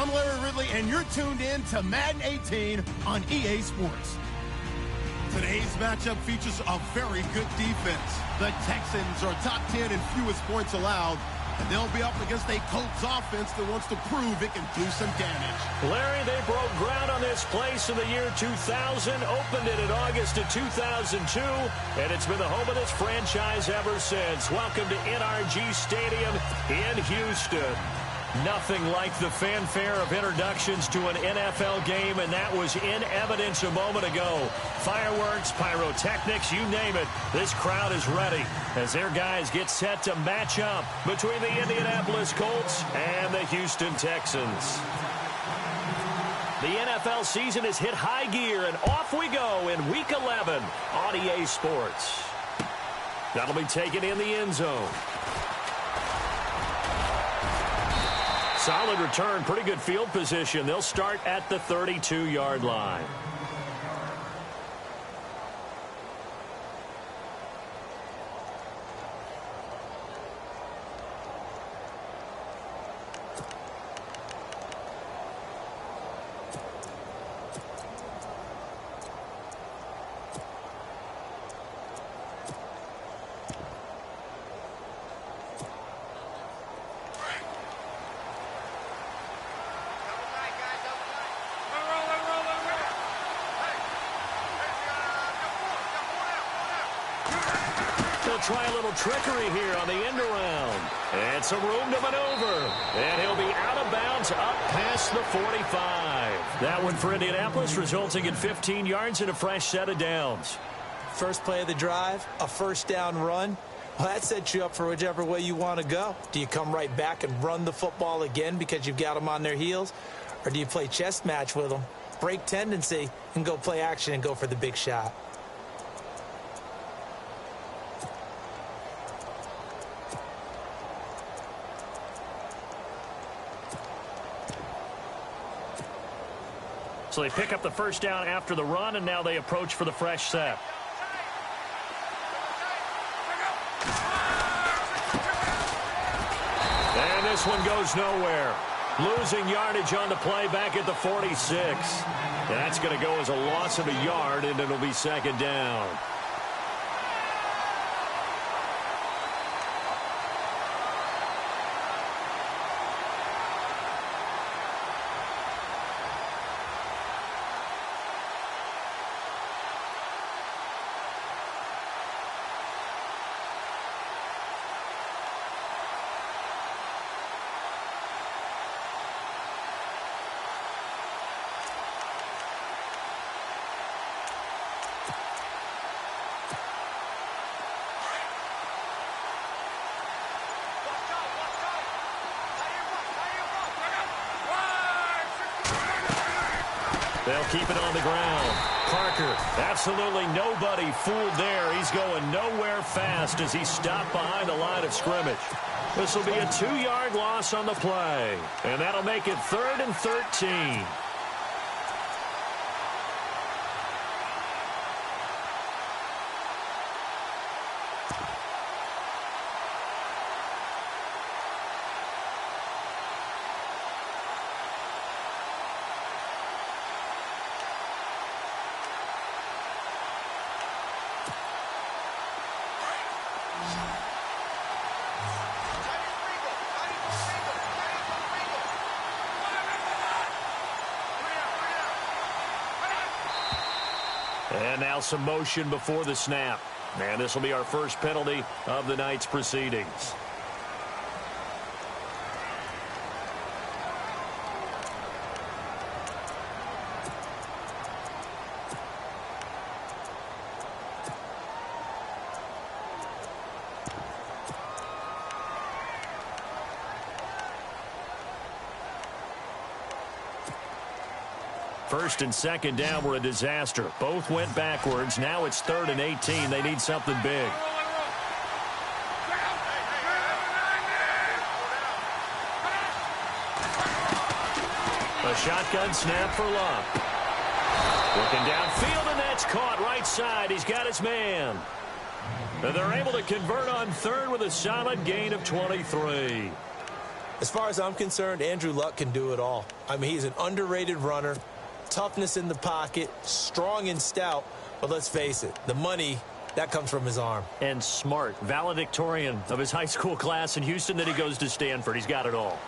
I'm Larry Ridley, and you're tuned in to Madden 18 on EA Sports. Today's matchup features a very good defense. The Texans are top 10 in fewest points allowed, and they'll be up against a Colts offense that wants to prove it can do some damage. Larry, they broke ground on this place in the year 2000, opened it in August of 2002, and it's been the home of this franchise ever since. Welcome to NRG Stadium in Houston. Nothing like the fanfare of introductions to an NFL game, and that was in evidence a moment ago. Fireworks, pyrotechnics, you name it. This crowd is ready as their guys get set to match up between the Indianapolis Colts and the Houston Texans. The NFL season has hit high gear, and off we go in Week 11 on EA Sports. That'll be taken in the end zone. Solid return, pretty good field position. They'll start at the 32-yard line. Try a little trickery here on the end around. And some room to maneuver. And he'll be out of bounds up past the 45. That one for Indianapolis, resulting in 15 yards and a fresh set of downs. First play of the drive, a first down run. Well, that sets you up for whichever way you want to go. Do you come right back and run the football again because you've got them on their heels? Or do you play chess match with them, break tendency, and go play action and go for the big shot? So they pick up the first down after the run, and now they approach for the fresh set. And this one goes nowhere. Losing yardage on the play back at the 46. That's going to go as a loss of a yard, and it'll be second down. They'll keep it on the ground. Parker, absolutely nobody fooled there. He's going nowhere fast as he stopped behind the line of scrimmage. This will be a 2-yard loss on the play, and that'll make it 3rd and 13. And now some motion before the snap. And this will be our first penalty of the night's proceedings. First and second down were a disaster. Both went backwards. Now it's 3rd and 18. They need something big. A shotgun snap for Luck. Looking downfield, and that's caught right side. He's got his man. And they're able to convert on 3rd with a solid gain of 23. As far as I'm concerned, Andrew Luck can do it all. I mean, he's an underrated runner, toughness in the pocket, strong and stout, but let's face it, the money, that comes from his arm. And smart, valedictorian of his high school class in Houston, then he goes to Stanford. He's got it all.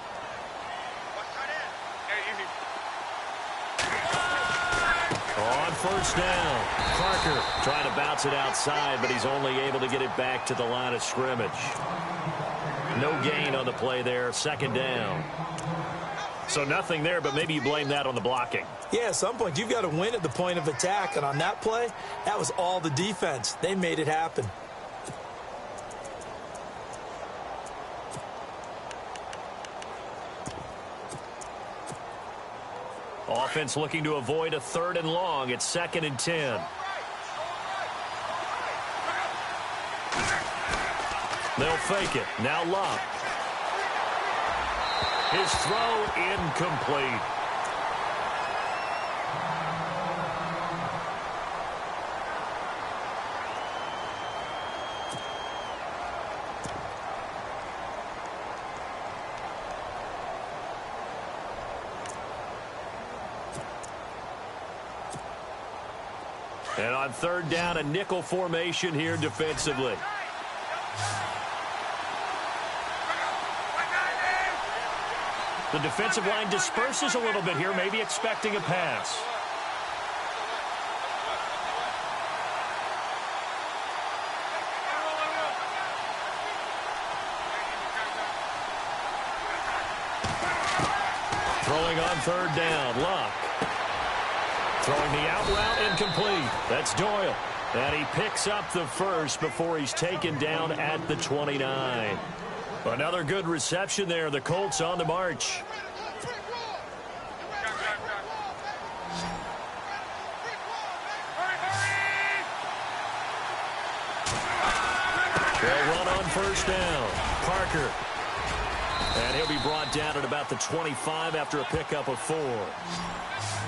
On first down, Parker trying to bounce it outside, but he's only able to get it back to the line of scrimmage. No gain on the play there, second down. So nothing there, but maybe you blame that on the blocking. Yeah, at some point, you've got to win at the point of attack, and on that play, that was all the defense. They made it happen. Offense looking to avoid a 3rd and long. It's 2nd and 10. They'll fake it. Now Luck. His throw incomplete. And on 3rd down, a nickel formation here defensively. The defensive line disperses a little bit here, maybe expecting a pass. Throwing on 3rd down, Luck. Throwing the out route incomplete. That's Doyle. And he picks up the first before he's taken down at the 29. Another good reception there. The Colts on the march. They'll run on first down. Parker. And he'll be brought down at about the 25 after a pickup of 4.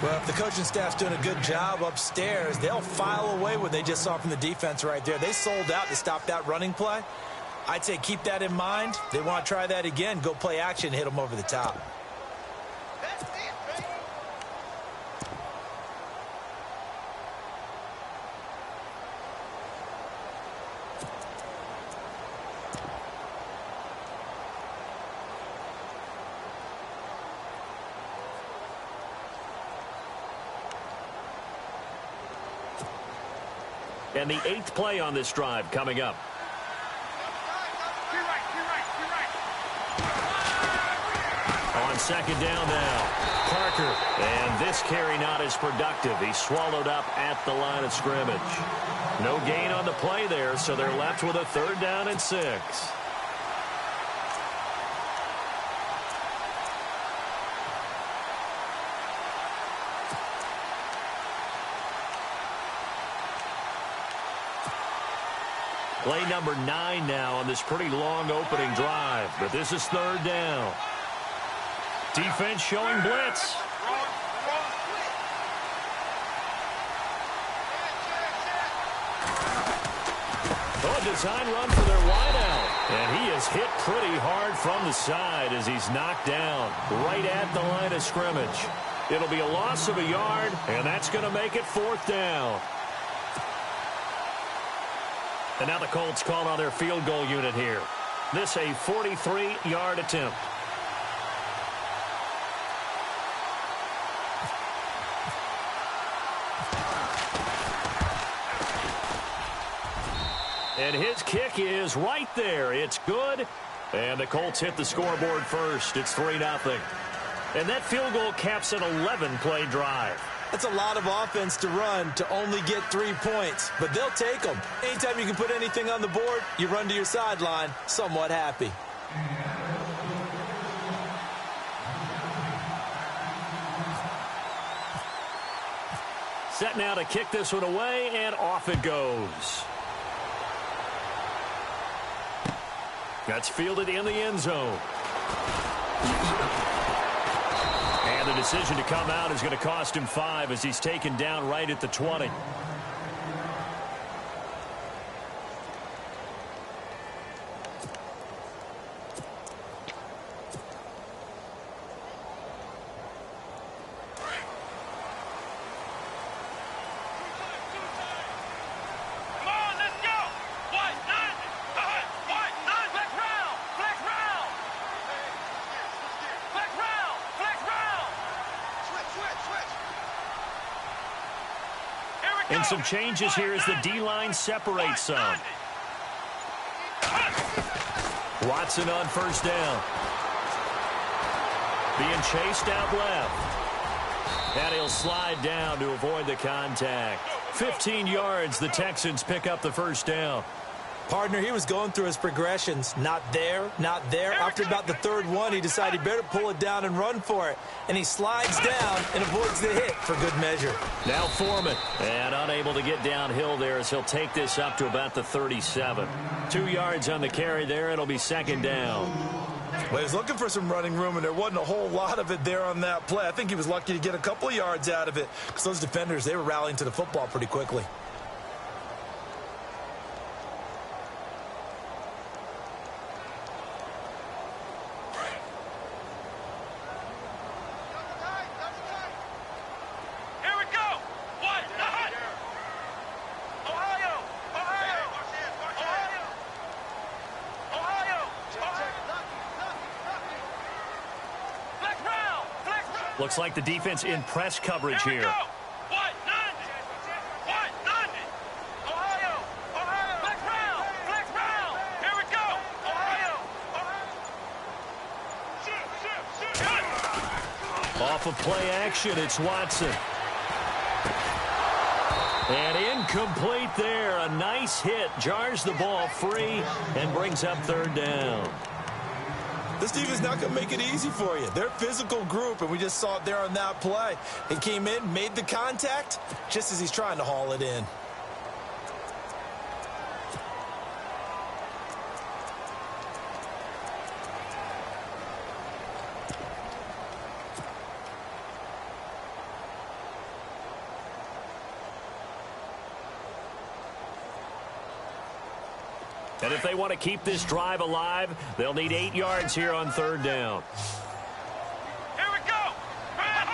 Well, if the coaching staff's doing a good job upstairs, they'll file away what they just saw from the defense right there. They sold out to stop that running play. I'd say keep that in mind. They want to try that again. Go play action, hit them over the top. And the 8th play on this drive coming up. On 2nd down now, Parker. And this carry not as productive. He's swallowed up at the line of scrimmage. No gain on the play there, so they're left with a 3rd down and 6. Play number 9 now on this pretty long opening drive, but this is 3rd down. Defense showing blitz. Oh, a design run for their wideout. And he is hit pretty hard from the side as he's knocked down right at the line of scrimmage. It'll be a loss of a yard, and that's going to make it 4th down. And now the Colts call on their field goal unit here. This a 43-yard attempt. And his kick is right there. It's good. And the Colts hit the scoreboard first. It's 3-0. And that field goal caps an 11-play drive. That's a lot of offense to run to only get 3 points, but they'll take them. Anytime you can put anything on the board, you run to your sideline somewhat happy. Set now to kick this one away, and off it goes. That's fielded in the end zone. And the decision to come out is going to cost him 5 as he's taken down right at the 20. some changes here as the D-line separates some. Watson on first down. Being chased out left. And he'll slide down to avoid the contact. 15 yards, the Texans pick up the first down. Partner, he was going through his progressions. Not there, not there. After about the third one, he decided he better pull it down and run for it. And he slides down and avoids the hit for good measure. Now Foreman, and unable to get downhill there as he'll take this up to about the 37. 2 yards on the carry there. It'll be second down. Well, he was looking for some running room, and there wasn't a whole lot of it there on that play. I think he was lucky to get a couple of yards out of it because those defenders, they were rallying to the football pretty quickly. Looks like the defense in press coverage here. Off of play action, it's Watson. And incomplete there. A nice hit. Jars the ball free and brings up third down. This defense not going to make it easy for you. They're a physical group, and we just saw it there on that play. He came in, made the contact, just as he's trying to haul it in. And if they want to keep this drive alive, they'll need 8 yards here on third down. Here we go. Brand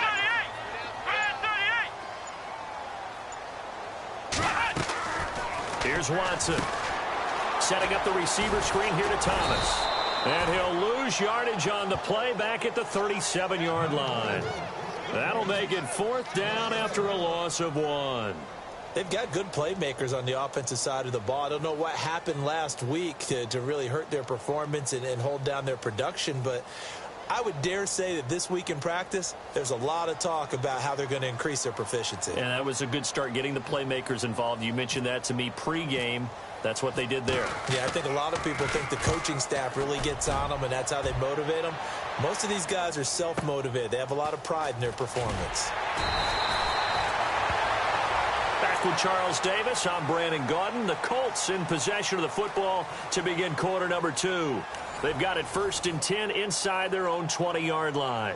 38. Here's Watson. Setting up the receiver screen here to Thomas. And he'll lose yardage on the play back at the 37-yard line. That'll make it fourth down after a loss of 1. They've got good playmakers on the offensive side of the ball. I don't know what happened last week to really hurt their performance and hold down their production, but I would dare say that this week in practice, there's a lot of talk about how they're going to increase their proficiency. And that was a good start getting the playmakers involved. You mentioned that to me pregame. That's what they did there. Yeah, I think a lot of people think the coaching staff really gets on them, and that's how they motivate them. Most of these guys are self-motivated. They have a lot of pride in their performance. Back with Charles Davis, I'm Brandon Gaudin. The Colts in possession of the football to begin quarter number 2. They've got it 1st and 10 inside their own 20-yard line.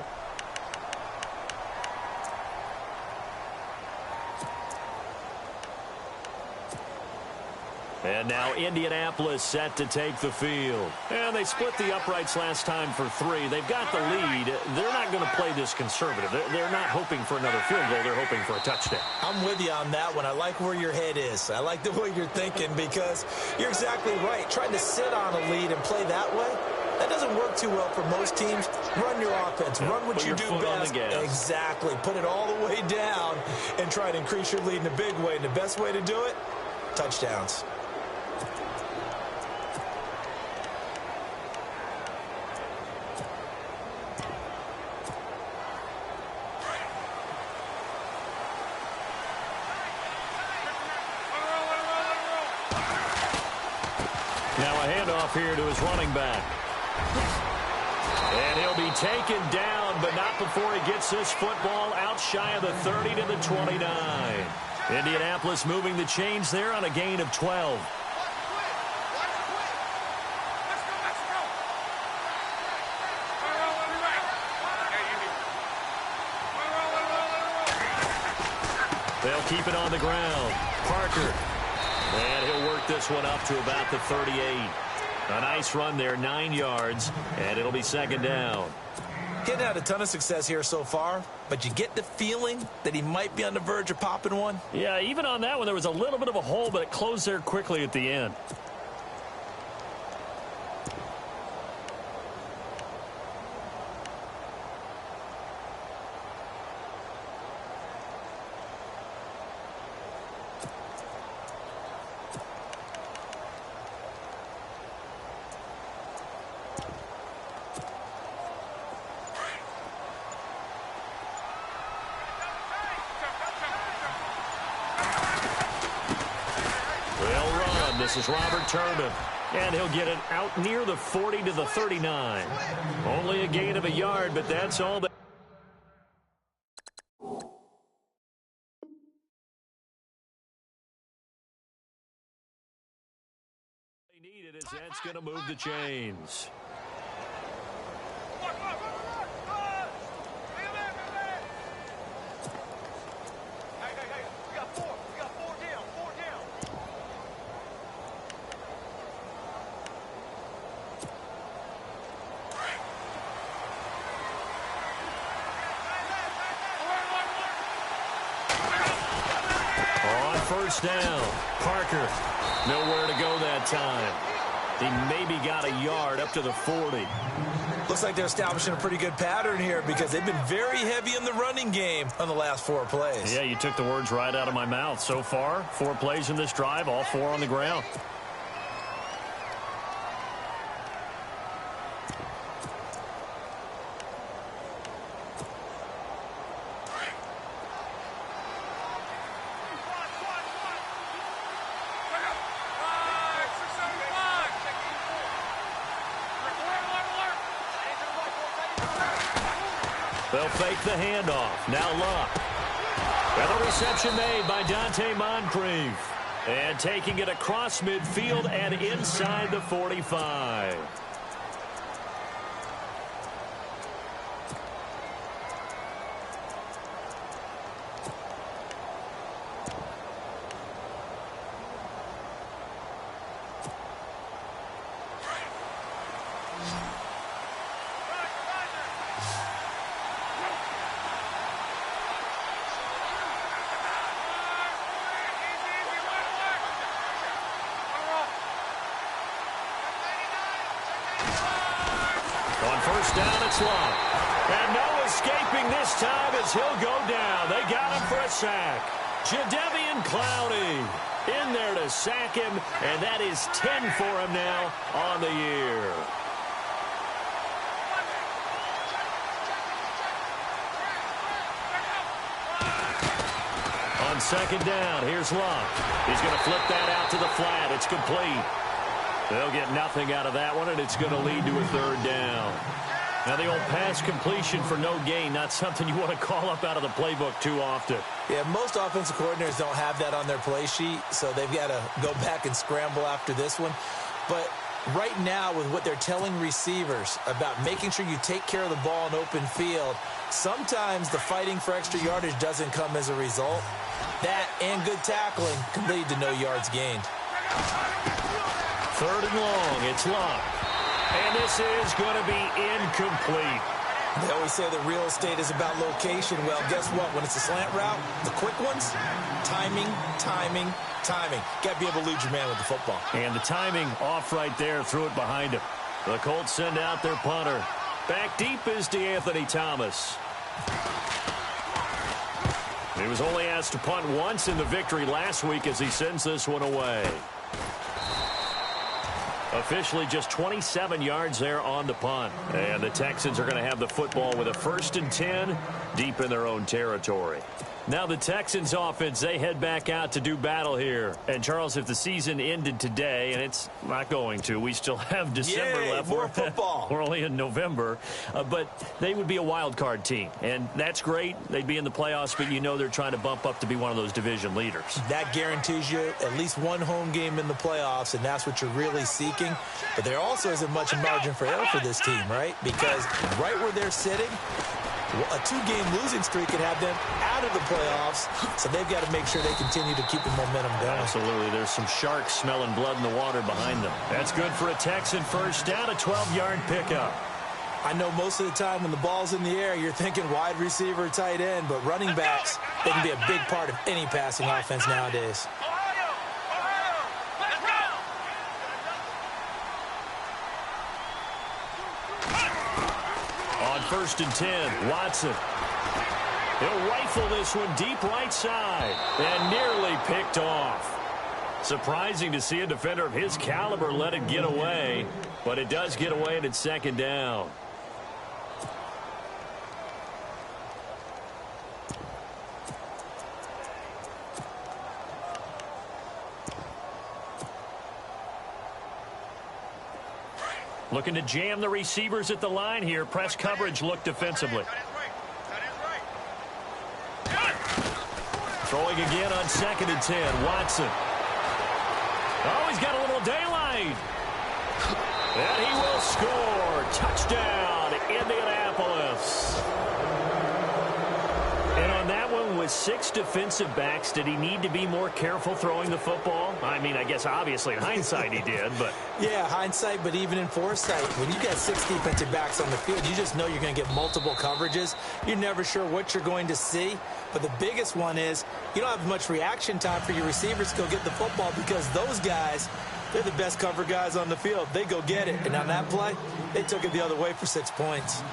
And now Indianapolis set to take the field. And they split the uprights last time for 3. They've got the lead. They're not going to play this conservative. They're not hoping for another field goal. They're hoping for a touchdown. I'm with you on that one. I like where your head is. I like the way you're thinking because you're exactly right. Trying to sit on a lead and play that way, that doesn't work too well for most teams. Run your offense. Run what you do best. Exactly. Put it all the way down and try to increase your lead in a big way. And the best way to do it, touchdowns. Now a handoff here to his running back. And he'll be taken down, but not before he gets this football out shy of the 30 to the 29. Indianapolis moving the chains there on a gain of 12. They'll keep it on the ground. Parker. And he'll work this one up to about the 38. A nice run there, 9 yards, and it'll be second down. Getting had a ton of success here so far, but you get the feeling that he might be on the verge of popping one. Yeah, even on that one, there was a little bit of a hole, but it closed there quickly at the end. This is Robert Turbin. And he'll get it out near the 40 to the 39. Only a gain of a yard, but that's all they needed, as that's going to move the chains. First down. Parker, nowhere to go that time. He maybe got a yard up to the 40. Looks like they're establishing a pretty good pattern here because they've been very heavy in the running game on the last 4 plays. Yeah, you took the words right out of my mouth. So far, 4 plays in this drive, all 4 on the ground. They'll fake the handoff. Now Luck. And the reception made by Dante Moncrief. And taking it across midfield and inside the 45. On first down, it's Luck. And no escaping this time as he'll go down. They got him for a sack. Jadeveon Clowney in there to sack him, and that is 10 for him now on the year. On second down, here's Luck. He's going to flip that out to the flat. It's complete. They'll get nothing out of that one, and it's going to lead to a third down. Now, the old pass completion for no gain, not something you want to call up out of the playbook too often. Yeah, most offensive coordinators don't have that on their play sheet, so they've got to go back and scramble after this one. But right now, with what they're telling receivers about making sure you take care of the ball in open field, sometimes the fighting for extra yardage doesn't come as a result. That and good tackling can lead to no yards gained. Third and long, it's Luck. And this is going to be incomplete. They always say that real estate is about location. Well, guess what? When it's a slant route, the quick ones, timing, timing, timing. Got to be able to lead your man with the football. And the timing off right there, threw it behind him. The Colts send out their punter. Back deep is DeAnthony Thomas. He was only asked to punt once in the victory last week as he sends this one away. Officially just 27 yards there on the punt. And the Texans are going to have the football with a 1st and 10 deep in their own territory. Now the Texans offense, they head back out to do battle here. And Charles, if the season ended today, and it's not going to, we still have December left. More football. We're only in November. But they would be a wild card team. And that's great. They'd be in the playoffs, but you know they're trying to bump up to be one of those division leaders. That guarantees you at least one home game in the playoffs, and that's what you're really seeking. But there also isn't much margin for error for this team, right? Because right where they're sitting, a 2-game losing streak could have them out of the playoffs, so they've got to make sure they continue to keep the momentum going. Absolutely. There's some sharks smelling blood in the water behind them. That's good for a Texan first down, a 12-yard pickup. I know most of the time when the ball's in the air, you're thinking wide receiver, tight end, but running backs, they can be a big part of any passing offense nowadays. On 1st and 10, Watson. He'll rifle this one deep right side and nearly picked off. Surprising to see a defender of his caliber let it get away, but it does get away and it's 2nd down. Looking to jam the receivers at the line here. Press coverage look defensively. Throwing again on 2nd and 10. Watson. Oh, he's got a little daylight. And he will score. Touchdown, Indianapolis. And on that one, with 6 defensive backs, did he need to be more careful throwing the football? I mean, I guess obviously in hindsight he did, but... Yeah, hindsight, but even in foresight, when you got 6 defensive backs on the field, you just know you're going to get multiple coverages. You're never sure what you're going to see. But the biggest one is you don't have much reaction time for your receivers to go get the football because those guys, they're the best cover guys on the field. They go get it. And on that play, they took it the other way for 6 points.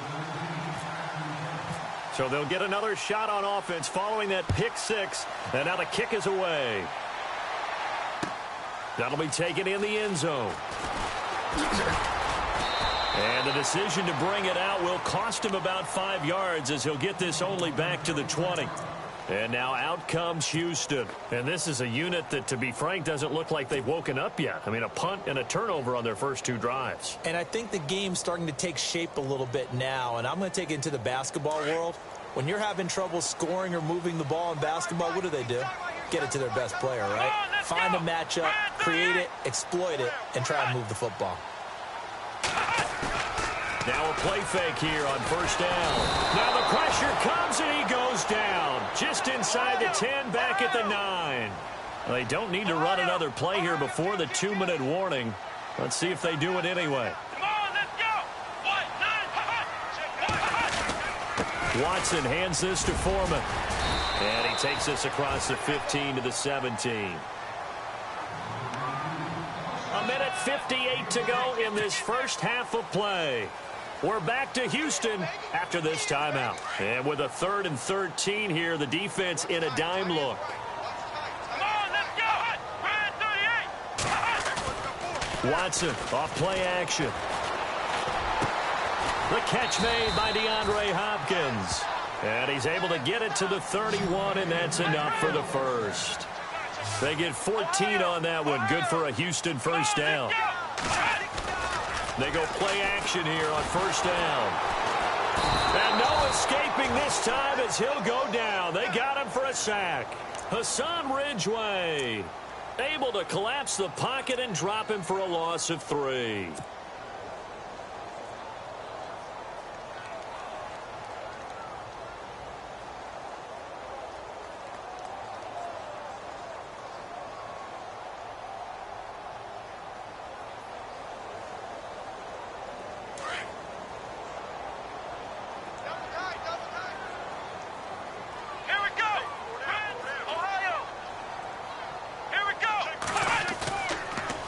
So they'll get another shot on offense following that pick 6. And now the kick is away. That'll be taken in the end zone. And the decision to bring it out will cost him about 5 yards as he'll get this only back to the 20. And now out comes Houston. And this is a unit that, to be frank, doesn't look like they've woken up yet. I mean, a punt and a turnover on their first 2 drives. And I think the game's starting to take shape a little bit now. And I'm going to take it into the basketball world. When you're having trouble scoring or moving the ball in basketball, what do? Get it to their best player, right? Find a matchup, create it, exploit it, and try and move the football. Now a play fake here on 1st down. Now the pressure comes and he goes down. Just inside the 10, back at the 9. Well, they don't need to run another play here before the 2-minute warning. Let's see if they do it anyway. Come on, let's go. Watson hands this to Foreman. And he takes this across the 15 to the 17. A minute 58 to go in this first half of play. We're back to Houston after this timeout. And with a 3rd and 13 here, the defense in a dime look. Come on, let's go. Watson off play action. The catch made by DeAndre Hopkins. And he's able to get it to the 31, and that's enough for the first. They get 14 on that one. Good for a Houston first down. They go play action here on 1st down. And no escaping this time as he'll go down. They got him for a sack. Hassan Ridgeway able to collapse the pocket and drop him for a loss of 3.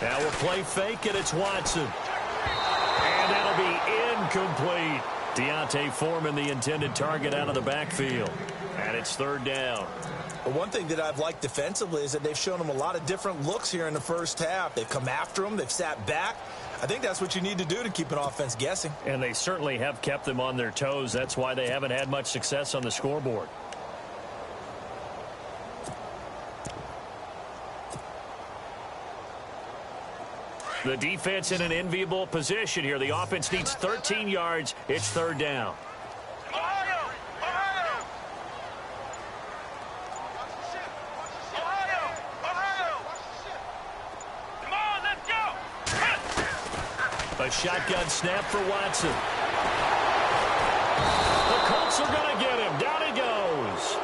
Now we'll play fake, and it's Watson. And that'll be incomplete. Deontay Foreman, the intended target, out of the backfield. And it's 3rd down. But one thing that I've liked defensively is that they've shown them a lot of different looks here in the first half. They've come after them. They've sat back. I think that's what you need to do to keep an offense guessing. And they certainly have kept them on their toes. That's why they haven't had much success on the scoreboard. The defense in an enviable position here. The offense needs 13 yards. It's 3rd down. A shotgun snap for Watson. The Colts are going to get him. Down he goes.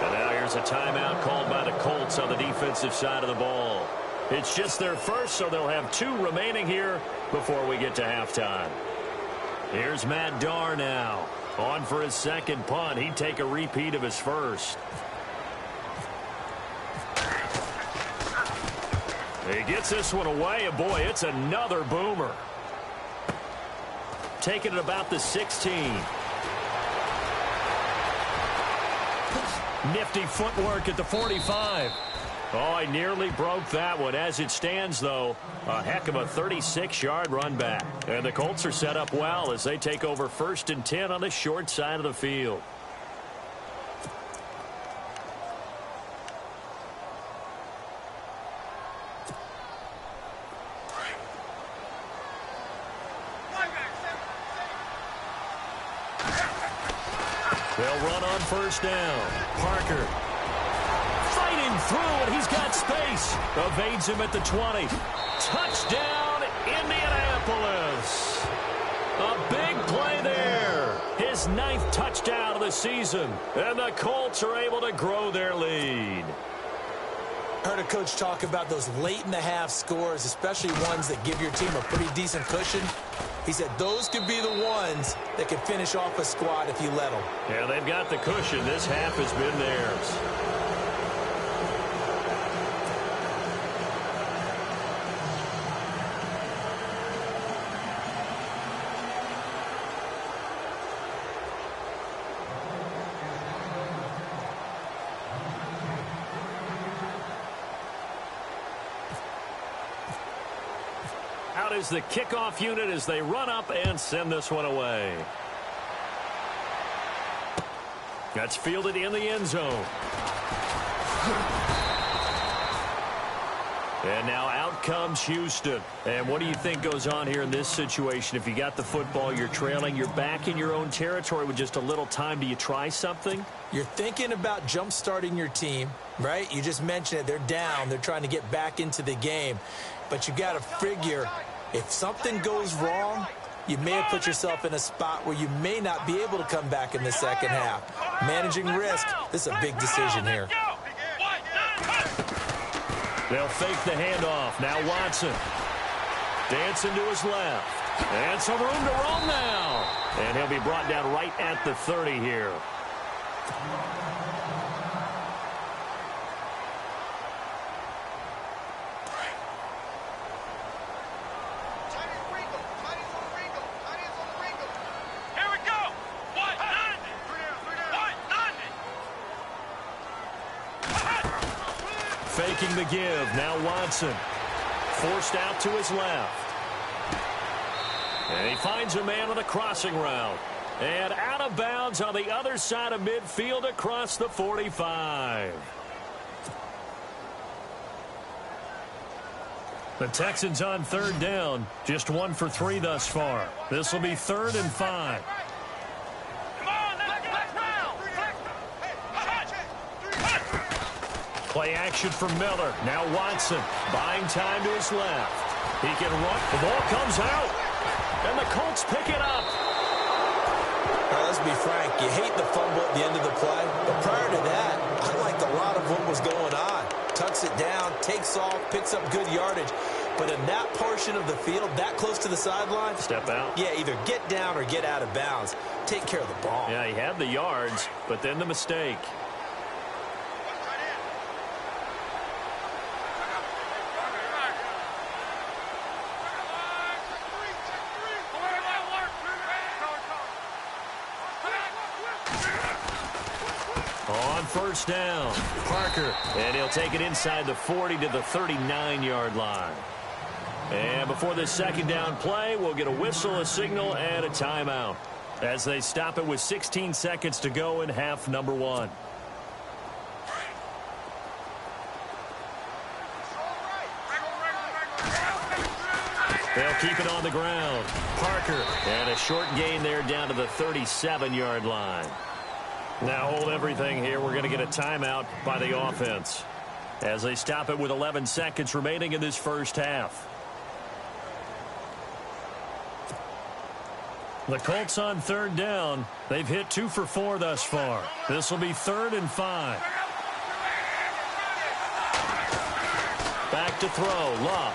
And now here's a timeout called by the Colts on the defensive side of the ball. It's just their first, so they'll have 2 remaining here before we get to halftime. Here's Matt Darr now. On for his 2nd punt. He'd take a repeat of his first. He gets this one away, and boy, it's another boomer. Taking it about the 16. Nifty footwork at the 45. Oh, he nearly broke that one. As it stands, though, a heck of a 36-yard run back. And the Colts are set up well as they take over 1st and 10 on the short side of the field. They'll run on first down. Parker fighting through, and he's got space. Evades him at the 20. Touchdown, Indianapolis. A big play there. His 9th touchdown of the season. And the Colts are able to grow their lead. Heard a coach talk about those late-in-the-half scores, especially ones that give your team a pretty decent cushion. He said those could be the ones that can finish off a squad if you let them. Yeah, they've got the cushion. This half has been theirs. Out is the kickoff unit as they run up and send this one away. That's fielded in the end zone. And now out comes Houston. And what do you think goes on here in this situation? If you got the football, you're trailing, you're back in your own territory with just a little time. Do you try something? You're thinking about jump-starting your team, right? You just mentioned it. They're down. They're trying to get back into the game. But you got to figure, if something goes wrong, you may have put yourself in a spot where you may not be able to come back in the second half. Managing risk, this is a big decision here. They'll fake the handoff. Now Watson. Dancing to his left. And some room to roam now. And he'll be brought down right at the 30 here. Faking the give. Now Watson. Forced out to his left. And he finds a man on the crossing route. And out of bounds on the other side of midfield across the 45. The Texans on third down. Just 1 for 3 thus far. This will be 3rd and 5. Play action for Miller. Now Watson buying time to his left. He can run. The ball comes out. And the Colts pick it up. All right, let's be frank. You hate the fumble at the end of the play. But prior to that, I liked a lot of what was going on. Tucks it down, takes off, picks up good yardage. But in that portion of the field, that close to the sideline. Step out. Yeah, either get down or get out of bounds. Take care of the ball. Yeah, he had the yards, but then the mistake. On first down, Parker, and he'll take it inside the 40 to the 39-yard line. And before this second down play, we'll get a whistle, a signal, and a timeout as they stop it with 16 seconds to go in half number 1. They'll keep it on the ground. Parker, and a short gain there down to the 37-yard line. Now hold everything here. We're going to get a timeout by the offense as they stop it with 11 seconds remaining in this first half. The Colts on third down. They've hit 2 for 4 thus far. This will be 3rd and 5. Back to throw. Love.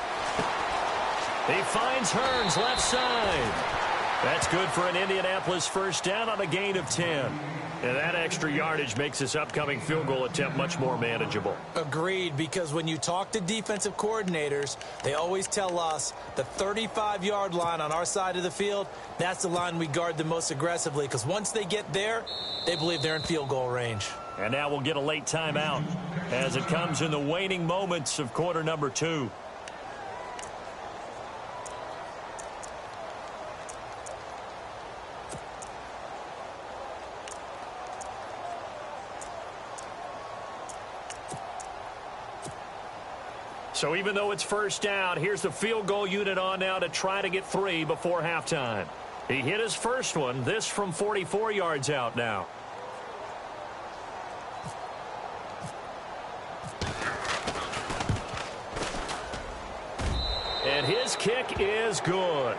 He finds Hearns left side. That's good for an Indianapolis first down on a gain of 10. And that extra yardage makes this upcoming field goal attempt much more manageable. Agreed, because when you talk to defensive coordinators, they always tell us the 35-yard line on our side of the field, that's the line we guard the most aggressively, because once they get there, they believe they're in field goal range. And now we'll get a late timeout as it comes in the waning moments of quarter number 2. So even though it's first down, here's the field goal unit on now to try to get 3 before halftime. He hit his first one, this from 44 yards out now. And his kick is good.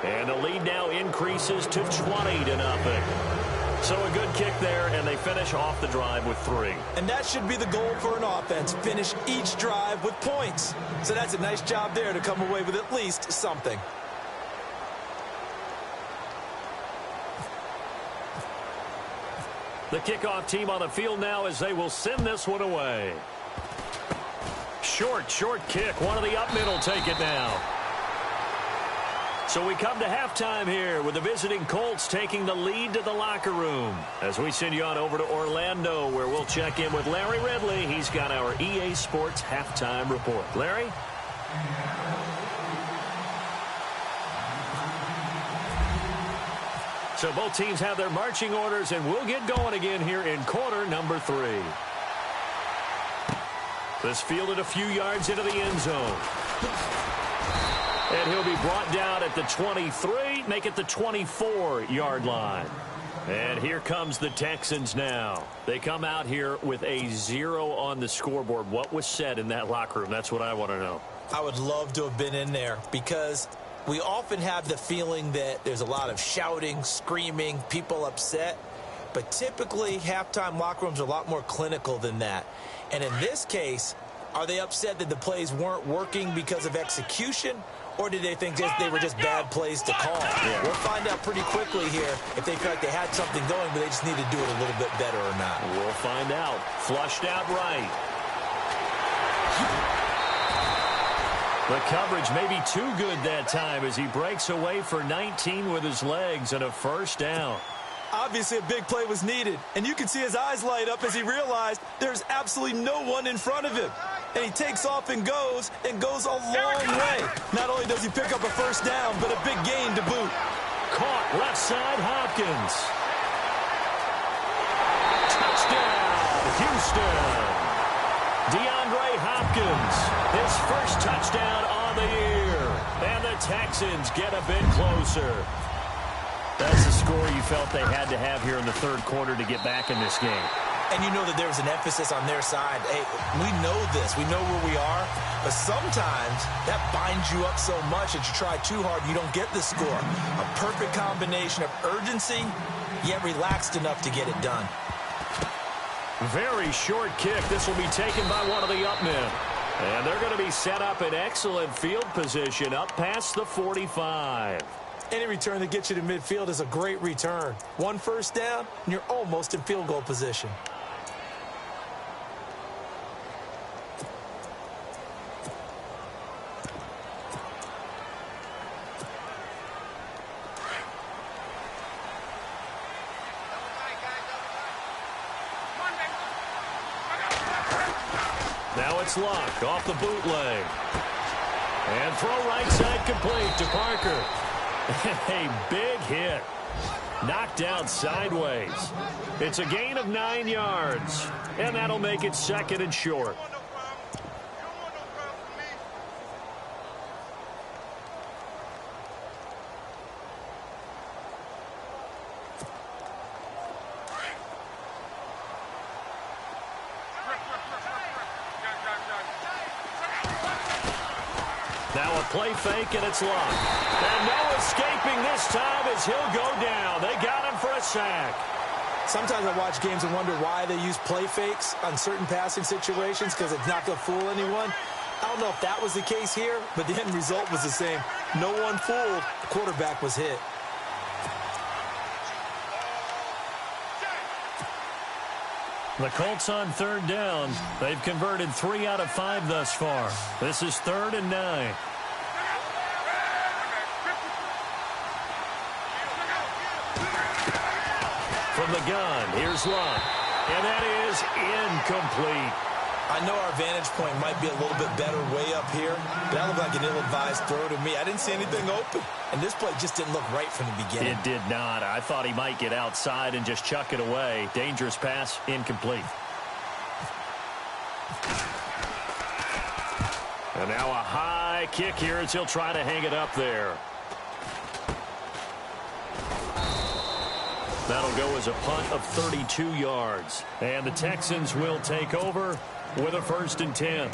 And the lead now increases to 20-0. So a good kick there, and they finish off the drive with 3. And that should be the goal for an offense, finish each drive with points. So that's a nice job there to come away with at least something. The kickoff team on the field now as they will send this one away. Short kick. One of the up middle take it now. So we come to halftime here with the visiting Colts taking the lead to the locker room. As we send you on over to Orlando, where we'll check in with Larry Ridley. He's got our EA Sports halftime report. Larry? So both teams have their marching orders, and we'll get going again here in quarter number 3. This fielded a few yards into the end zone. And he'll be brought down at the 23, make it the 24-yard line. And here comes the Texans now. They come out here with a 0 on the scoreboard. What was said in that locker room? That's what I want to know. I would love to have been in there because we often have the feeling that there's a lot of shouting, screaming, people upset. But typically, halftime locker rooms are a lot more clinical than that. And in this case, are they upset that the plays weren't working because of execution? Or did they think they were just bad plays to call? Yeah. We'll find out pretty quickly here if they feel like they had something going, but they just need to do it a little bit better or not. We'll find out. Flushed out right. The coverage may be too good that time as he breaks away for 19 with his legs and a first down. Obviously, a big play was needed, and you can see his eyes light up as he realized there's absolutely no one in front of him. And he takes off and goes a long way. Not only does he pick up a first down, but a big gain to boot. Caught left side, Hopkins. Touchdown, Houston. DeAndre Hopkins, his first touchdown on the year. And the Texans get a bit closer. That's the score you felt they had to have here in the third quarter to get back in this game. And you know that there was an emphasis on their side. Hey, we know this. We know where we are. But sometimes that binds you up so much that you try too hard, you don't get the score. A perfect combination of urgency, yet relaxed enough to get it done. Very short kick. This will be taken by one of the up men. And they're going to be set up in excellent field position up past the 45. Any return that gets you to midfield is a great return. One first down, and you're almost in field goal position. Now it's Luck off the bootleg. And throw right side complete to Parker. A big hit. Knocked out sideways. It's a gain of 9 yards. And that'll make it second and short. Now a play fake, and it's Luck. And no escaping this time as he'll go down. They got him for a sack. Sometimes I watch games and wonder why they use play fakes on certain passing situations because it's not going to fool anyone. I don't know if that was the case here, but the end result was the same. No one fooled. The quarterback was hit. The Colts on third down. They've converted 3 out of 5 thus far. This is 3rd and 9. From the gun, here's Luck. And that is incomplete. I know our vantage point might be a little bit better way up here, but that looked like an ill-advised throw to me. I didn't see anything open, and this play just didn't look right from the beginning. It did not. I thought he might get outside and just chuck it away. Dangerous pass, incomplete. And now a high kick here as he'll try to hang it up there. That'll go as a punt of 32 yards. And the Texans will take over. with a 1st and 10.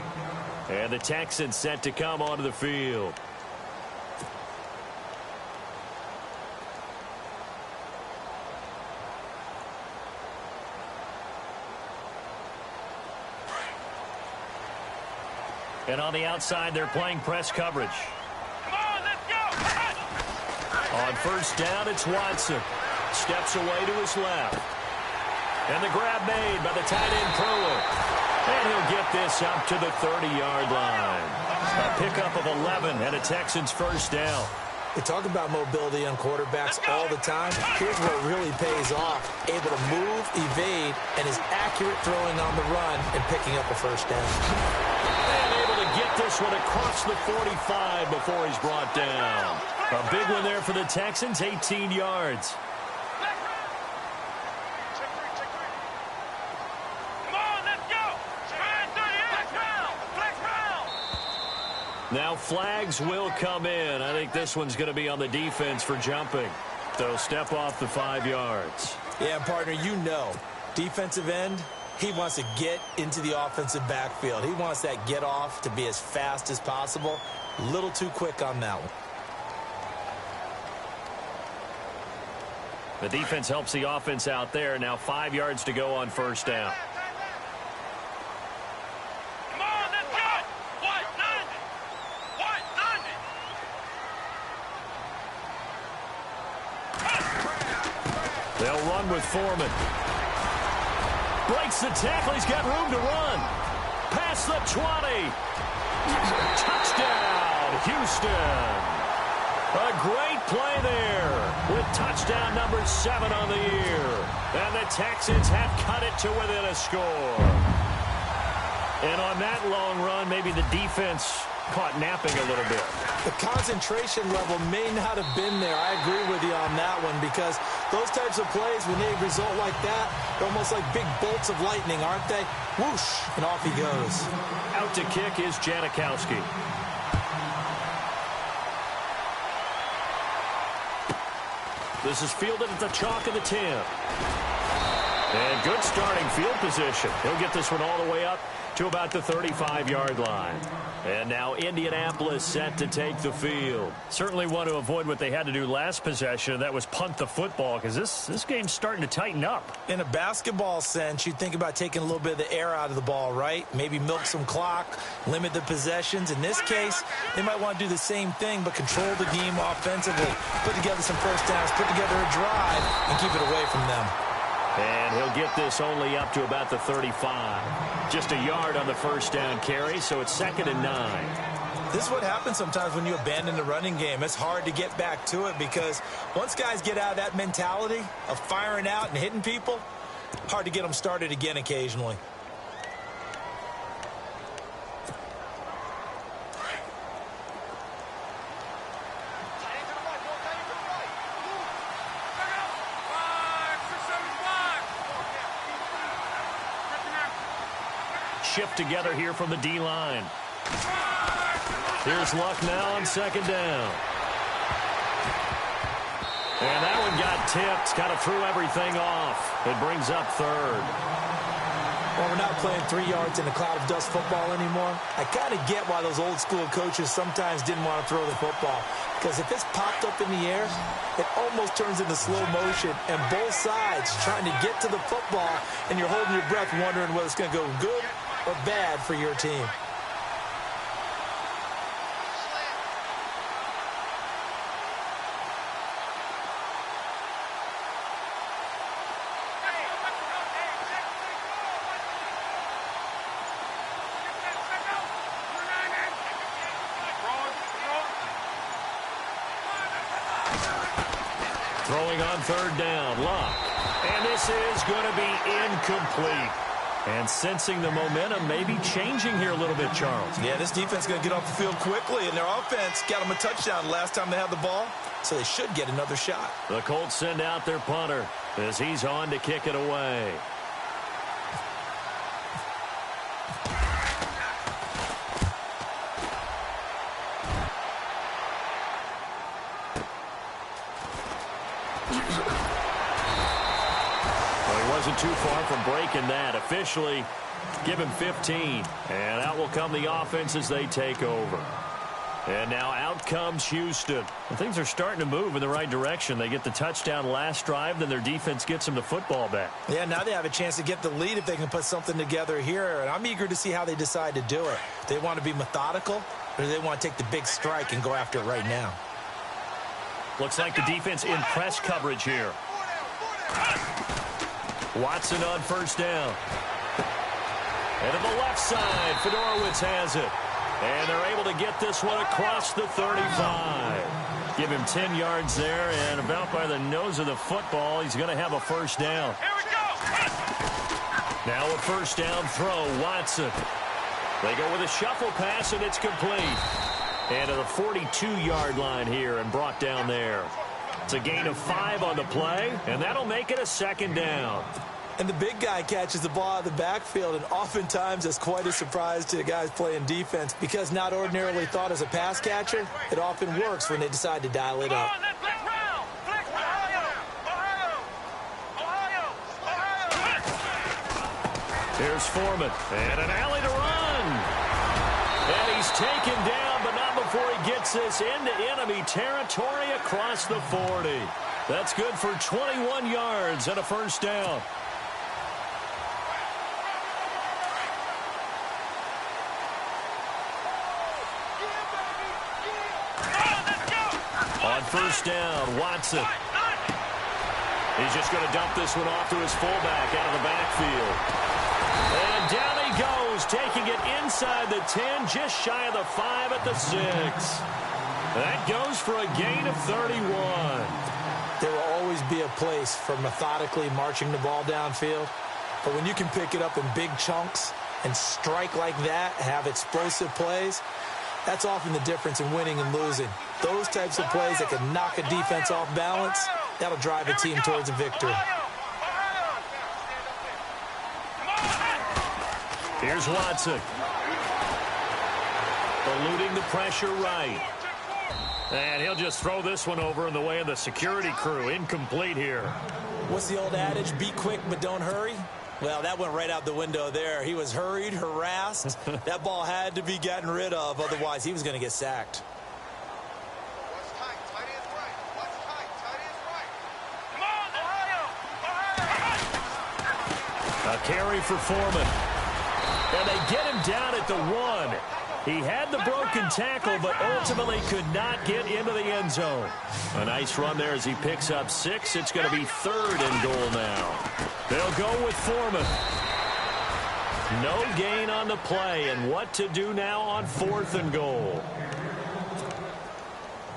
And the Texans set to come onto the field. And on the outside, they're playing press coverage. Come on, let's go. On first down, it's Watson. Steps away to his left. And the grab made by the tight end Pruitt. And he'll get this up to the 30-yard line. A pickup of 11 and a Texans first down. We talk about mobility on quarterbacks all the time. Here's where it really pays off. Able to move, evade, and is accurate throwing on the run and picking up a first down. And able to get this one across the 45 before he's brought down. A big one there for the Texans, 18 yards. Now flags will come in. I think this one's going to be on the defense for jumping. They'll step off the 5 yards. Yeah, partner, you know, defensive end, he wants to get into the offensive backfield. He wants that get off to be as fast as possible. A little too quick on that one. The defense helps the offense out there. Now 5 yards to go on first down. They'll run with Foreman. Breaks the tackle. He's got room to run. Past the 20. Touchdown, Houston. A great play there with touchdown number 7 on the year. And the Texans have cut it to within a score. And on that long run, maybe the defense caught napping a little bit. The concentration level may not have been there. I agree with you on that one because those types of plays, when they result like that, they're almost like big bolts of lightning, aren't they? Whoosh, and off he goes. Out to kick is Janikowski. This is fielded at the chalk of the 10. And good starting field position. He'll get this one all the way up to about the 35-yard line. And now Indianapolis set to take the field. Certainly want to avoid what they had to do last possession, and that was punt the football, because this game's starting to tighten up. In a basketball sense, you think about taking a little bit of the air out of the ball, right? Maybe milk some clock, limit the possessions. In this case, they might want to do the same thing, but control the game offensively. Put together some first downs, put together a drive, and keep it away from them. And he'll get this only up to about the 35. Just a yard on the first down carry, so it's 2nd and 9. This is what happens sometimes when you abandon the running game. It's hard to get back to it because once guys get out of that mentality of firing out and hitting people, hard to get them started again occasionally. Shift together here from the D-line. Here's Luck now on 2nd down. And that one got tipped. Kind of threw everything off. It brings up 3rd. Well, we're not playing 3 yards in a cloud of dust football anymore. I kind of get why those old school coaches sometimes didn't want to throw the football. Because if it's popped up in the air, it almost turns into slow motion. And both sides trying to get to the football, and you're holding your breath wondering whether it's going to go good or bad for your team. Throwing on 3rd down, Luck. And this is going to be incomplete. And sensing the momentum may be changing here a little bit, Charles. Yeah, this defense is going to get off the field quickly, and their offense got them a touchdown the last time they had the ball, so they should get another shot. The Colts send out their punter as he's on to kick it away. Wasn't too far from breaking that. Officially, give him 15. And out will come the offense as they take over. And now out comes Houston. And things are starting to move in the right direction. They get the touchdown last drive, then their defense gets them the football back. Yeah, now they have a chance to get the lead if they can put something together here. And I'm eager to see how they decide to do it. They want to be methodical, or do they want to take the big strike and go after it right now? Looks like the defense in press coverage here. Watson on first down. And to the left side, Fedorowicz has it. And they're able to get this one across the 35. Give him 10 yards there, and about by the nose of the football, he's going to have a first down. Here we go. Now a first down throw, Watson. They go with a shuffle pass, and it's complete. And to the 42-yard line here and brought down there. It's a gain of 5 on the play, and that'll make it a second down. And the big guy catches the ball out of the backfield, and oftentimes that's quite a surprise to the guys playing defense because not ordinarily thought as a pass catcher, it often works when they decide to dial it up. Here's Foreman, and an alley to run. And he's taken down, but not before he gets this into enemy territory across the 40. That's good for 21 yards and a first down. On first down, Watson. He's just going to dump this one off to his fullback out of the backfield. And down he goes, taking it inside the 10, just shy of the 5 at the 6. That goes for a gain of 31. There will always be a place for methodically marching the ball downfield. But when you can pick it up in big chunks and strike like that, have explosive plays, that's often the difference in winning and losing. Those types of plays that can knock a defense off balance, that'll drive a team towards a victory. Here's Watson. Eluding the pressure right. And he'll just throw this one over in the way of the security crew. Incomplete here. What's the old adage? Be quick, but don't hurry. Well, that went right out the window there. He was hurried, harassed. That ball had to be gotten rid of. Otherwise, he was going to get sacked. A carry for Foreman. And they get him down at the 1. He had the broken tackle, but ultimately could not get into the end zone. A nice run there as he picks up 6. It's going to be 3rd and goal now. They'll go with Foreman. No gain on the play, and what to do now on 4th and goal.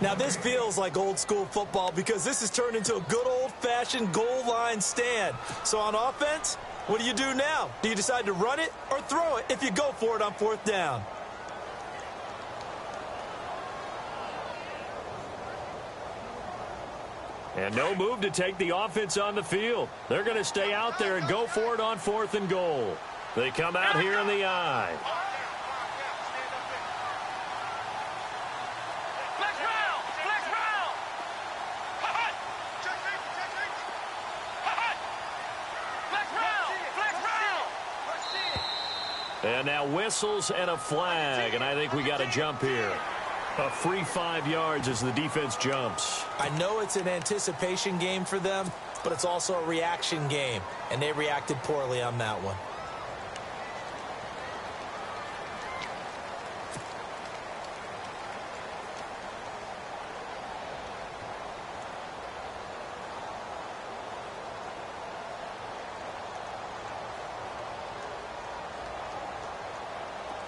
Now, this feels like old-school football because this has turned into a good old-fashioned goal line stand. So on offense, what do you do now? Do you decide to run it or throw it if you go for it on 4th down? And no move to take the offense on the field. They're going to stay out there and go for it on 4th and goal. They come out here in the I. And now whistles and a flag, and I think we got a jump here. A free 5 yards as the defense jumps. I know it's an anticipation game for them, but it's also a reaction game, and they reacted poorly on that one.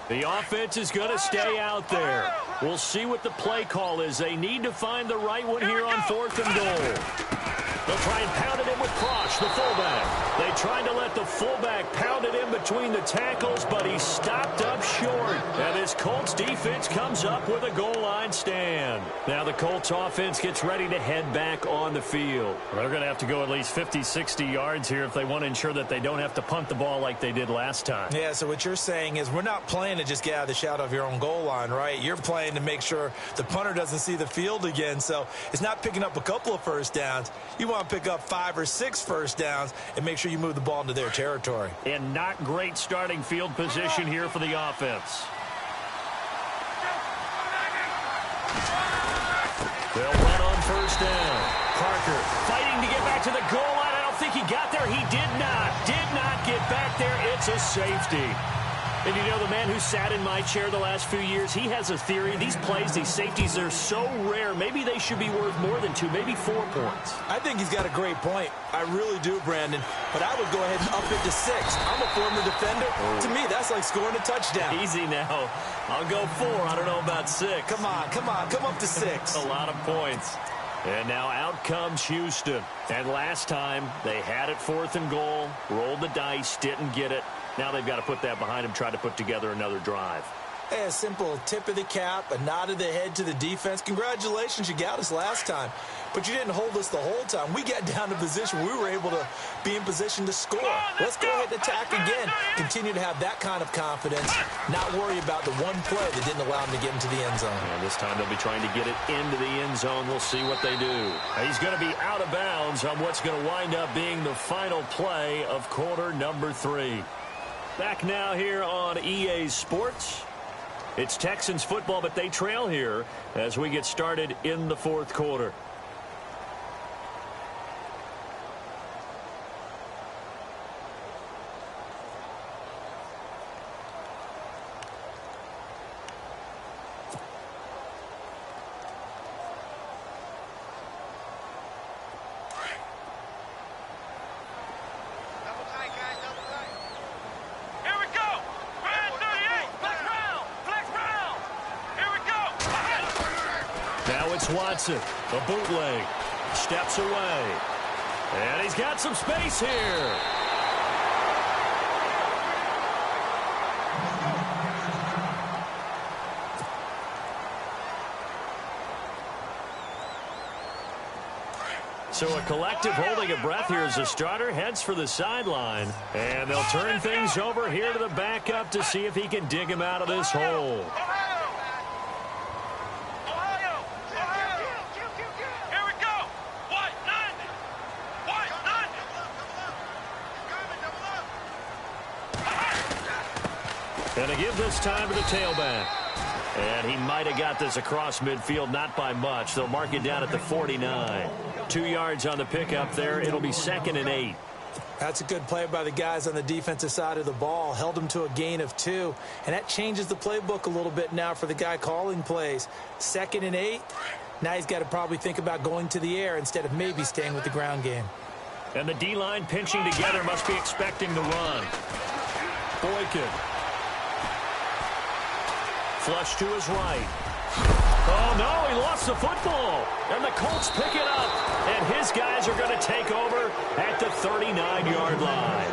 The offense is going to stay out there. We'll see what the play call is. They need to find the right one here on 4th and goal. They'll try and pound it in with Cross, the fullback. They tried to let the fullback pound it in between the tackles, but he stopped up short. And this Colts defense comes up with a goal line stand. Now the Colts offense gets ready to head back on the field. They're going to have to go at least 50, 60 yards here if they want to ensure that they don't have to punt the ball like they did last time. Yeah, so what you're saying is we're not playing to just get out of the shadow of your own goal line, right? You're playing to make sure the punter doesn't see the field again. So it's not picking up a couple of first downs. You want to pick up 5 or 6 first downs and make sure you move the ball into their territory. And not great starting field position here for the offense. They'll run on first down. Parker fighting to get back to the goal line. I don't think he got there. He did not. Did not get back there. It's a safety. And you know, the man who sat in my chair the last few years, he has a theory. These plays, these safeties, are so rare. Maybe they should be worth more than 2, maybe 4 points. I think he's got a great point. I really do, Brandon. But I would go ahead and up it to 6. I'm a former defender. Oh. To me, that's like scoring a touchdown. Easy now. I'll go 4. I don't know about 6. Come on. Come up to 6. A lot of points. And now out comes Houston. And last time, they had it 4th and goal, rolled the dice, didn't get it. Now they've got to put that behind them, try to put together another drive. Hey, a simple tip of the cap, a nod of the head to the defense. Congratulations, you got us last time. But you didn't hold us the whole time. We got down to position. We were able to be in position to score. Let's go ahead and attack again. Continue to have that kind of confidence. Not worry about the one play that didn't allow them to get into the end zone. And this time they'll be trying to get it into the end zone. We'll see what they do. He's going to be out of bounds on what's going to wind up being the final play of quarter number 3. Back now here on EA Sports. It's Texans football, but they trail here as we get started in the 4th quarter. Watson, a bootleg, steps away, and he's got some space here. So a collective holding a breath here as the starter heads for the sideline, and they'll turn things over here to the backup to see if he can dig him out of this hole. And to give this time to the tailback. And he might have got this across midfield, not by much. They'll mark it down at the 49. 2 yards on the pickup there. It'll be 2nd and 8. That's a good play by the guys on the defensive side of the ball. Held him to a gain of 2. And that changes the playbook a little bit now for the guy calling plays. 2nd and 8. Now he's got to probably think about going to the air instead of maybe staying with the ground game. And the D-line pinching together, must be expecting the run. Boykin. Flush to his right. Oh, no, he lost the football. And the Colts pick it up. And his guys are going to take over at the 39-yard line.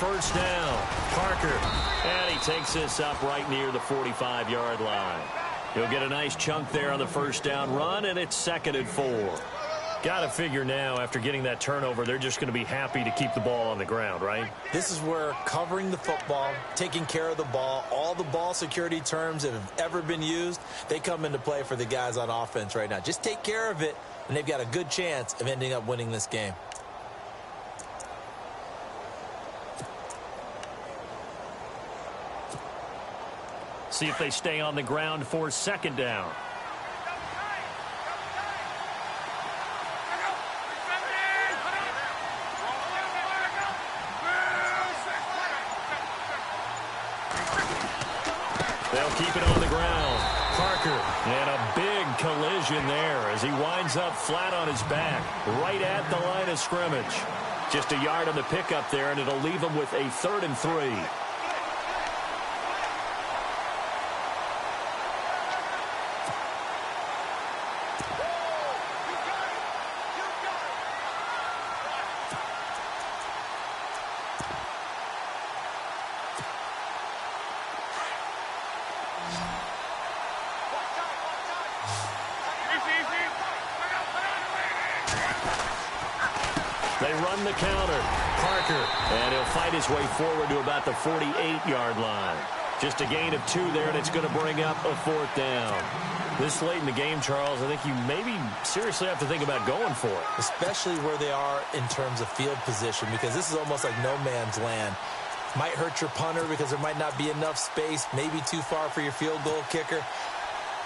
First down, Parker, and he takes this up right near the 45-yard line. He'll get a nice chunk there on the first down run, and it's 2nd and 4. Got to figure now, after getting that turnover, they're just going to be happy to keep the ball on the ground, right? This is where covering the football, taking care of the ball, all the ball security terms that have ever been used, they come into play for the guys on offense right now. Just take care of it, and they've got a good chance of ending up winning this game. See if they stay on the ground for 2nd down. They'll keep it on the ground. Parker, and a big collision collision there as he winds up flat on his back, right at the line of scrimmage. Just a yard on the pickup there, and it'll leave him with a 3rd and 3. They run the counter. Parker. And he'll fight his way forward to about the 48-yard line. Just a gain of 2 there, and it's going to bring up a 4th down. This late in the game, Charles, I think you maybe seriously have to think about going for it. Especially where they are in terms of field position, because this is almost like no man's land. Might hurt your punter because there might not be enough space, maybe too far for your field goal kicker.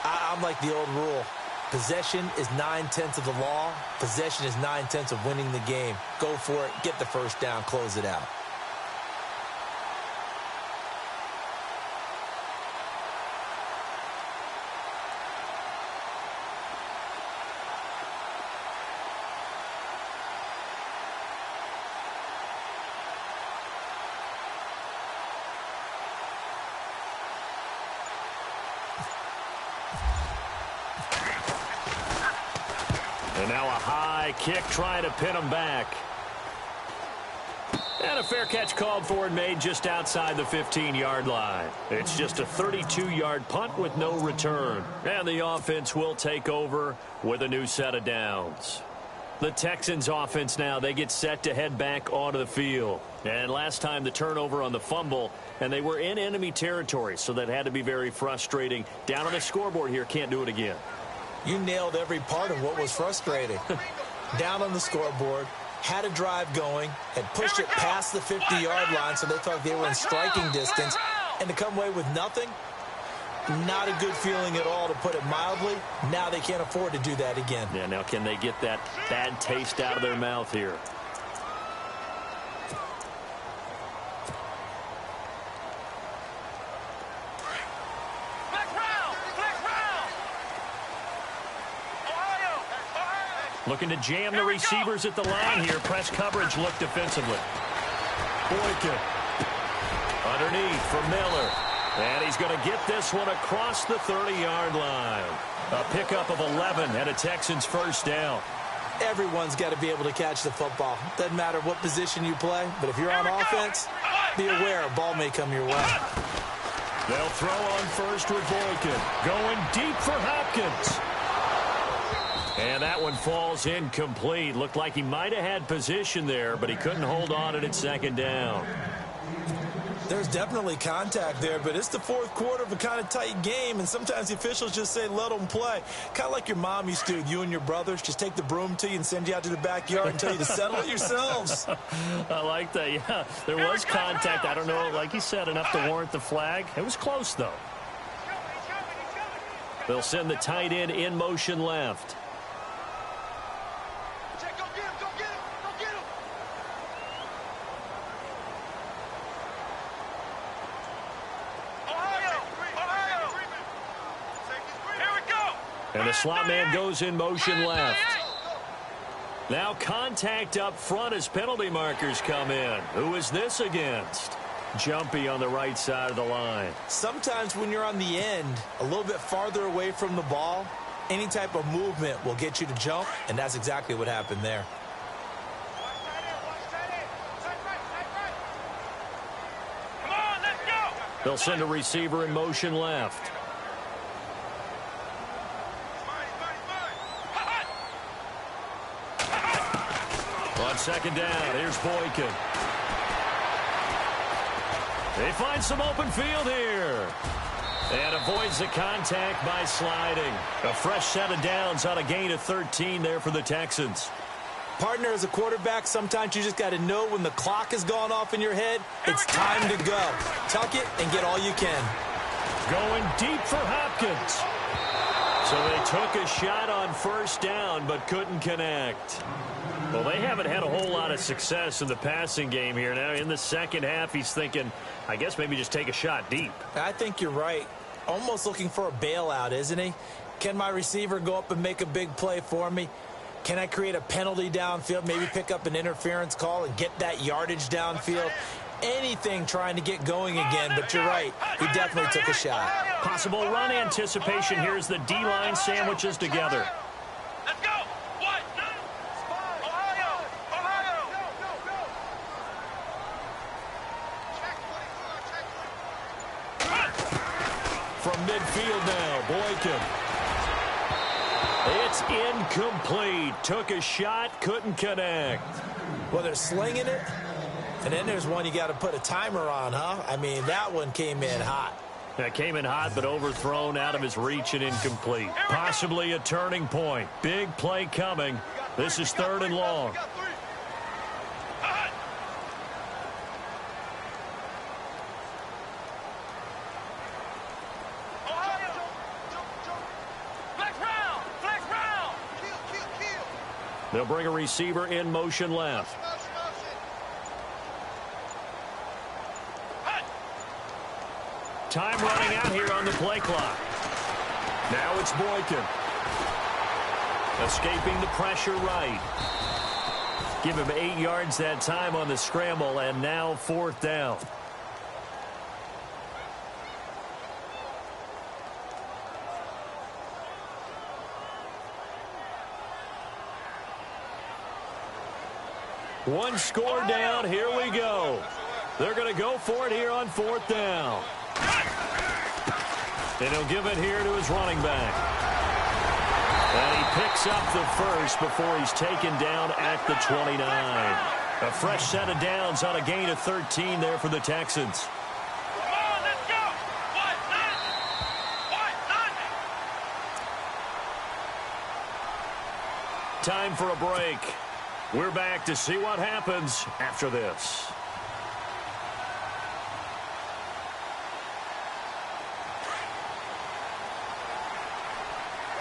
I'm like the old rule. Possession is 9/10 of the law. Possession is 9/10 of winning the game. Go for it. Get the first down. Close it out. And now a high kick trying to pin him back. And a fair catch called for and made just outside the 15-yard line. It's just a 32-yard punt with no return. And the offense will take over with a new set of downs. The Texans offense now, they get set to head back onto the field. And last time the turnover on the fumble, and they were in enemy territory, so that had to be very frustrating. Down on the scoreboard here, can't do it again. You nailed every part of what was frustrating. Down on the scoreboard, had a drive going, had pushed it past the 50-yard line so they thought they were in striking distance, and to come away with nothing, not a good feeling at all, to put it mildly. Now they can't afford to do that again. Yeah, now can they get that bad taste out of their mouth here? Looking to jam the receivers at the line here. Press coverage look defensively. Boykin. Underneath for Miller. And he's going to get this one across the 30-yard line. A pickup of 11 and a Texans first down. Everyone's got to be able to catch the football. Doesn't matter what position you play, but if you're on offense, be aware a ball may come your way. They'll throw on first with Boykin. Going deep for Hopkins. And that one falls incomplete. Looked like he might have had position there, but he couldn't hold on at second down. There's definitely contact there, but it's the fourth quarter of a kind of tight game, and sometimes the officials just say, let them play. Kind of like your mom used to with you and your brothers. Just take the broom to you and send you out to the backyard and tell you to settle it yourselves. I like that, yeah. There was contact. I don't know, like you said, enough to warrant the flag. It was close, though. They'll send the tight end in motion left. And the slot man goes in motion left. Now contact up front as penalty markers come in. Who is this against? Jumpy on the right side of the line. Sometimes when you're on the end, a little bit farther away from the ball, any type of movement will get you to jump, and that's exactly what happened there. Come on, let's go. They'll send a receiver in motion left. On second down, here's Boykin. They find some open field here. And avoids the contact by sliding. A fresh set of downs on a gain of 13 there for the Texans. Partner, as a quarterback, sometimes you just got to know when the clock has gone off in your head, it's time to go. Tuck it and get all you can. Going deep for Hopkins. So they took a shot on first down but couldn't connect. Well, they haven't had a whole lot of success in the passing game here. Now, in the second half, he's thinking, I guess maybe just take a shot deep. I think you're right. Almost looking for a bailout, isn't he? Can my receiver go up and make a big play for me? Can I create a penalty downfield, maybe pick up an interference call and get that yardage downfield? Anything trying to get going again, but you're right. He definitely took a shot. Possible run anticipation. Here's the D-line sandwiches together. Let's go. What? Ohio. Ohio. From midfield now, Boykin. It's incomplete. Took a shot, couldn't connect. Well, they're slinging it, and then there's one you got to put a timer on, huh? I mean, that one came in hot. That came in hot, but overthrown, out of his reach and incomplete. Possibly a turning point. Big play coming. This is 3rd and long. They'll bring a receiver in motion left. Time running out here on the play clock. Now it's Boykin. Escaping the pressure right. Give him 8 yards that time on the scramble, and now 4th down. One score down. Here we go. They're going to go for it here on 4th down. And he'll give it here to his running back. And he picks up the first before he's taken down at the 29. A fresh set of downs on a gain of 13 there for the Texans. Come on, let's go. What? Time for a break. We're back to see what happens after this.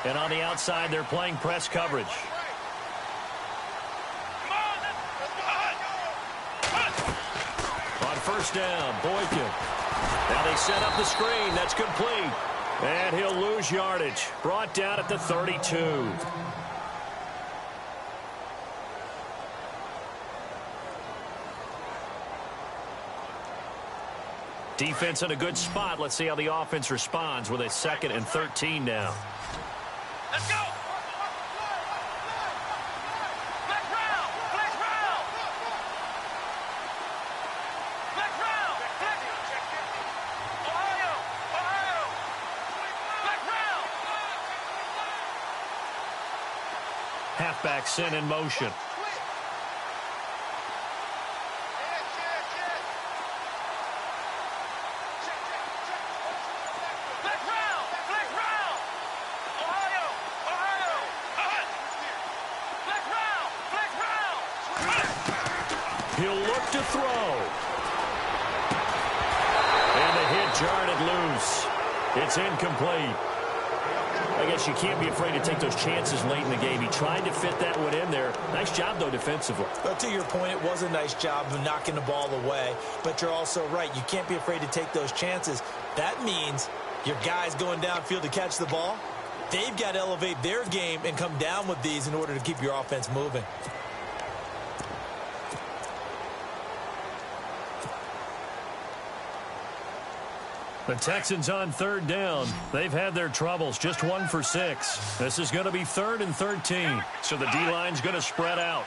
And on the outside, they're playing press coverage. On 1st down, Boykin. Now they set up the screen. That's complete. And he'll lose yardage. Brought down at the 32. Defense in a good spot. Let's see how the offense responds with a 2nd and 13 now. Let's go. Flex round. Flex round. Flex round. Flex. Ohio. Ohio. Flex round. Halfback sent in motion. He'll look to throw. And the hit jarred it loose. It's incomplete. I guess you can't be afraid to take those chances late in the game. He tried to fit that one in there. Nice job, though, defensively. But to your point, it was a nice job of knocking the ball away. But you're also right. You can't be afraid to take those chances. That means your guys going downfield to catch the ball, they've got to elevate their game and come down with these in order to keep your offense moving. The Texans on 3rd down. They've had their troubles. Just 1 for 6. This is going to be 3rd and 13. So the D-line's going to spread out.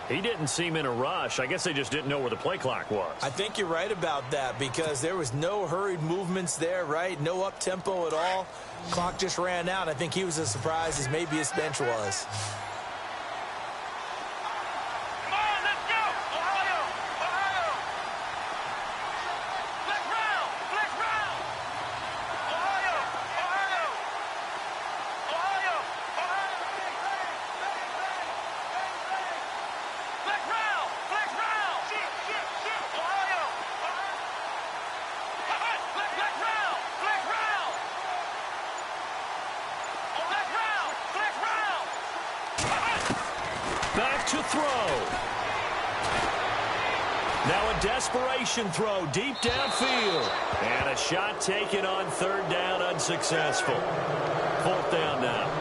He didn't seem in a rush. I guess they just didn't know where the play clock was. I think you're right about that because there was no hurried movements there, right? No up-tempo at all. Clock just ran out. I think he was as surprised as maybe his bench was. Come on, let's go. Ohio. Ohio. Flex round. Flex round. Ohio. Ohio. Ohio. Flex round. Flex round. Ohio. Flex round. Flex round. Flex round. Flex round. Back to throw. Now a desperation throw deep downfield. And a shot taken on third down, unsuccessful. Fourth down now.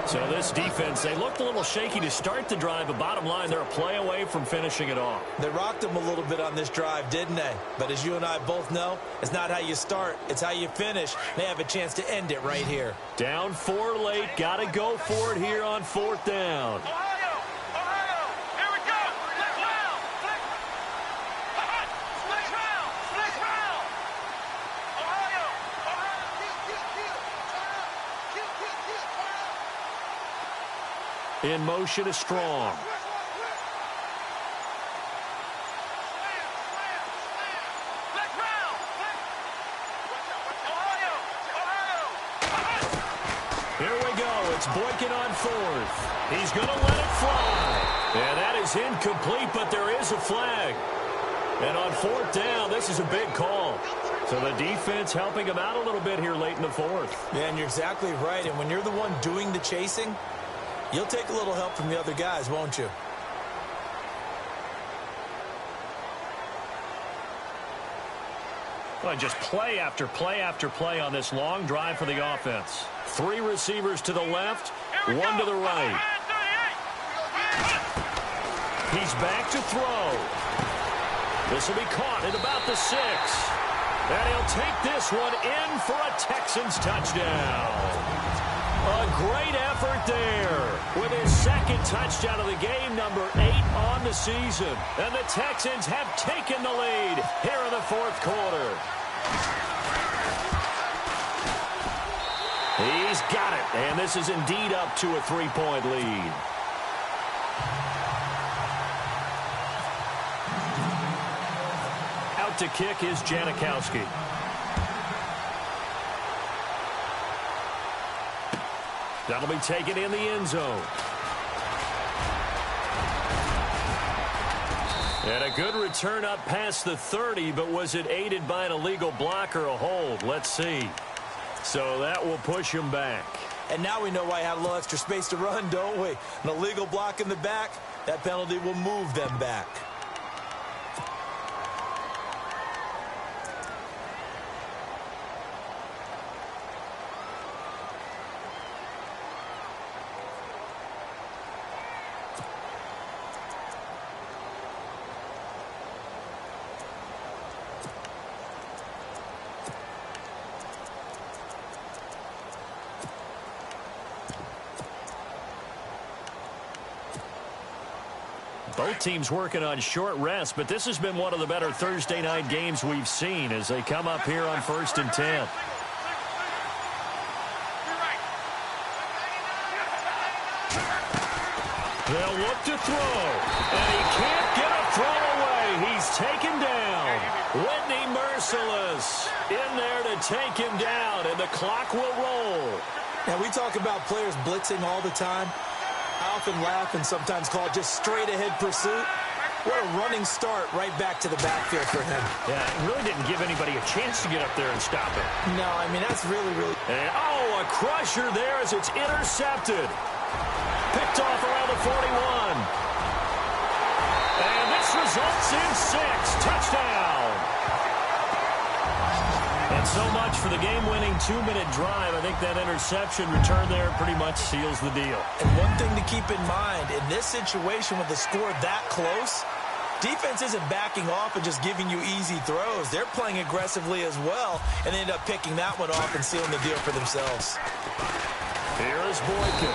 So this defense, they looked a little shaky to start the drive, but bottom line, they're a play away from finishing it off. They rocked them a little bit on this drive, didn't they? But as you and I both know, it's not how you start, it's how you finish. They have a chance to end it right here. Down 4 late, got to go for it here on fourth down. In motion is Strong. Here we go. It's Boykin on fourth. He's going to let it fly. And that is incomplete, but there is a flag. And on fourth down, this is a big call. So the defense helping him out a little bit here late in the fourth. Yeah, and you're exactly right. And when you're the one doing the chasing, you'll take a little help from the other guys, won't you? Well, just play after play after play on this long drive for the offense. 3 receivers to the left, 1 to the right. He's back to throw. This will be caught at about the 6. And he'll take this one in for a Texans touchdown. A great effort there with his second touchdown of the game, number 8 on the season. And the Texans have taken the lead here in the fourth quarter. He's got it, and this is indeed up to a 3-point lead. Out to kick is Janikowski. That'll be taken in the end zone. And a good return up past the 30, but was it aided by an illegal block or a hold? Let's see. So that will push him back. And now we know why I had a little extra space to run, don't we? An illegal block in the back, that penalty will move them back. Both teams working on short rest, but this has been one of the better Thursday night games we've seen as they come up here on 1st and 10. They'll look to throw, and he can't get a throw away. He's taken down. Whitney Merciless in there to take him down, and the clock will roll. Now, we talk about players blitzing all the time. I often laugh and sometimes call it just straight-ahead pursuit. What a running start right back to the backfield for him. Yeah, it really didn't give anybody a chance to get up there and stop it. No, I mean, that's really... And, oh, a crusher there as it's intercepted. Picked off around the 41. And this results in 6. Touchdown. And so much for the game-winning 2-minute drive. I think that interception return there pretty much seals the deal. And one thing to keep in mind, in this situation with the score that close, defense isn't backing off and just giving you easy throws. They're playing aggressively as well, and they end up picking that one off and sealing the deal for themselves. Here is Boykin.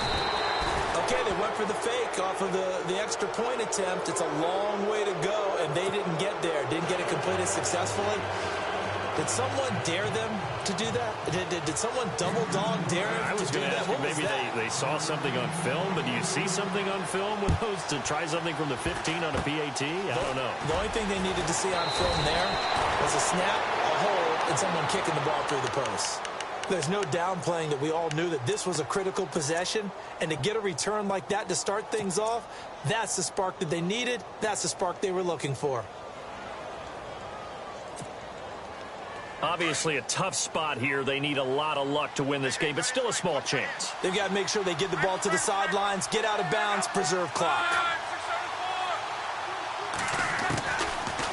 Okay, they went for the fake off of the extra point attempt. It's a long way to go, and they didn't get there. Didn't get it completed successfully. Did someone dare them to do that? Did someone double-dog dare them to do that? Maybe they saw something on film, but do you see something on film with those to try something from the 15 on a PAT? I don't know. The only thing they needed to see on film there was a snap, a hold, and someone kicking the ball through the post. There's no downplaying that we all knew that this was a critical possession, and to get a return like that to start things off, that's the spark that they needed. That's the spark they were looking for. Obviously a tough spot here. They need a lot of luck to win this game, but still a small chance. They've got to make sure they get the ball to the sidelines, get out of bounds, preserve clock.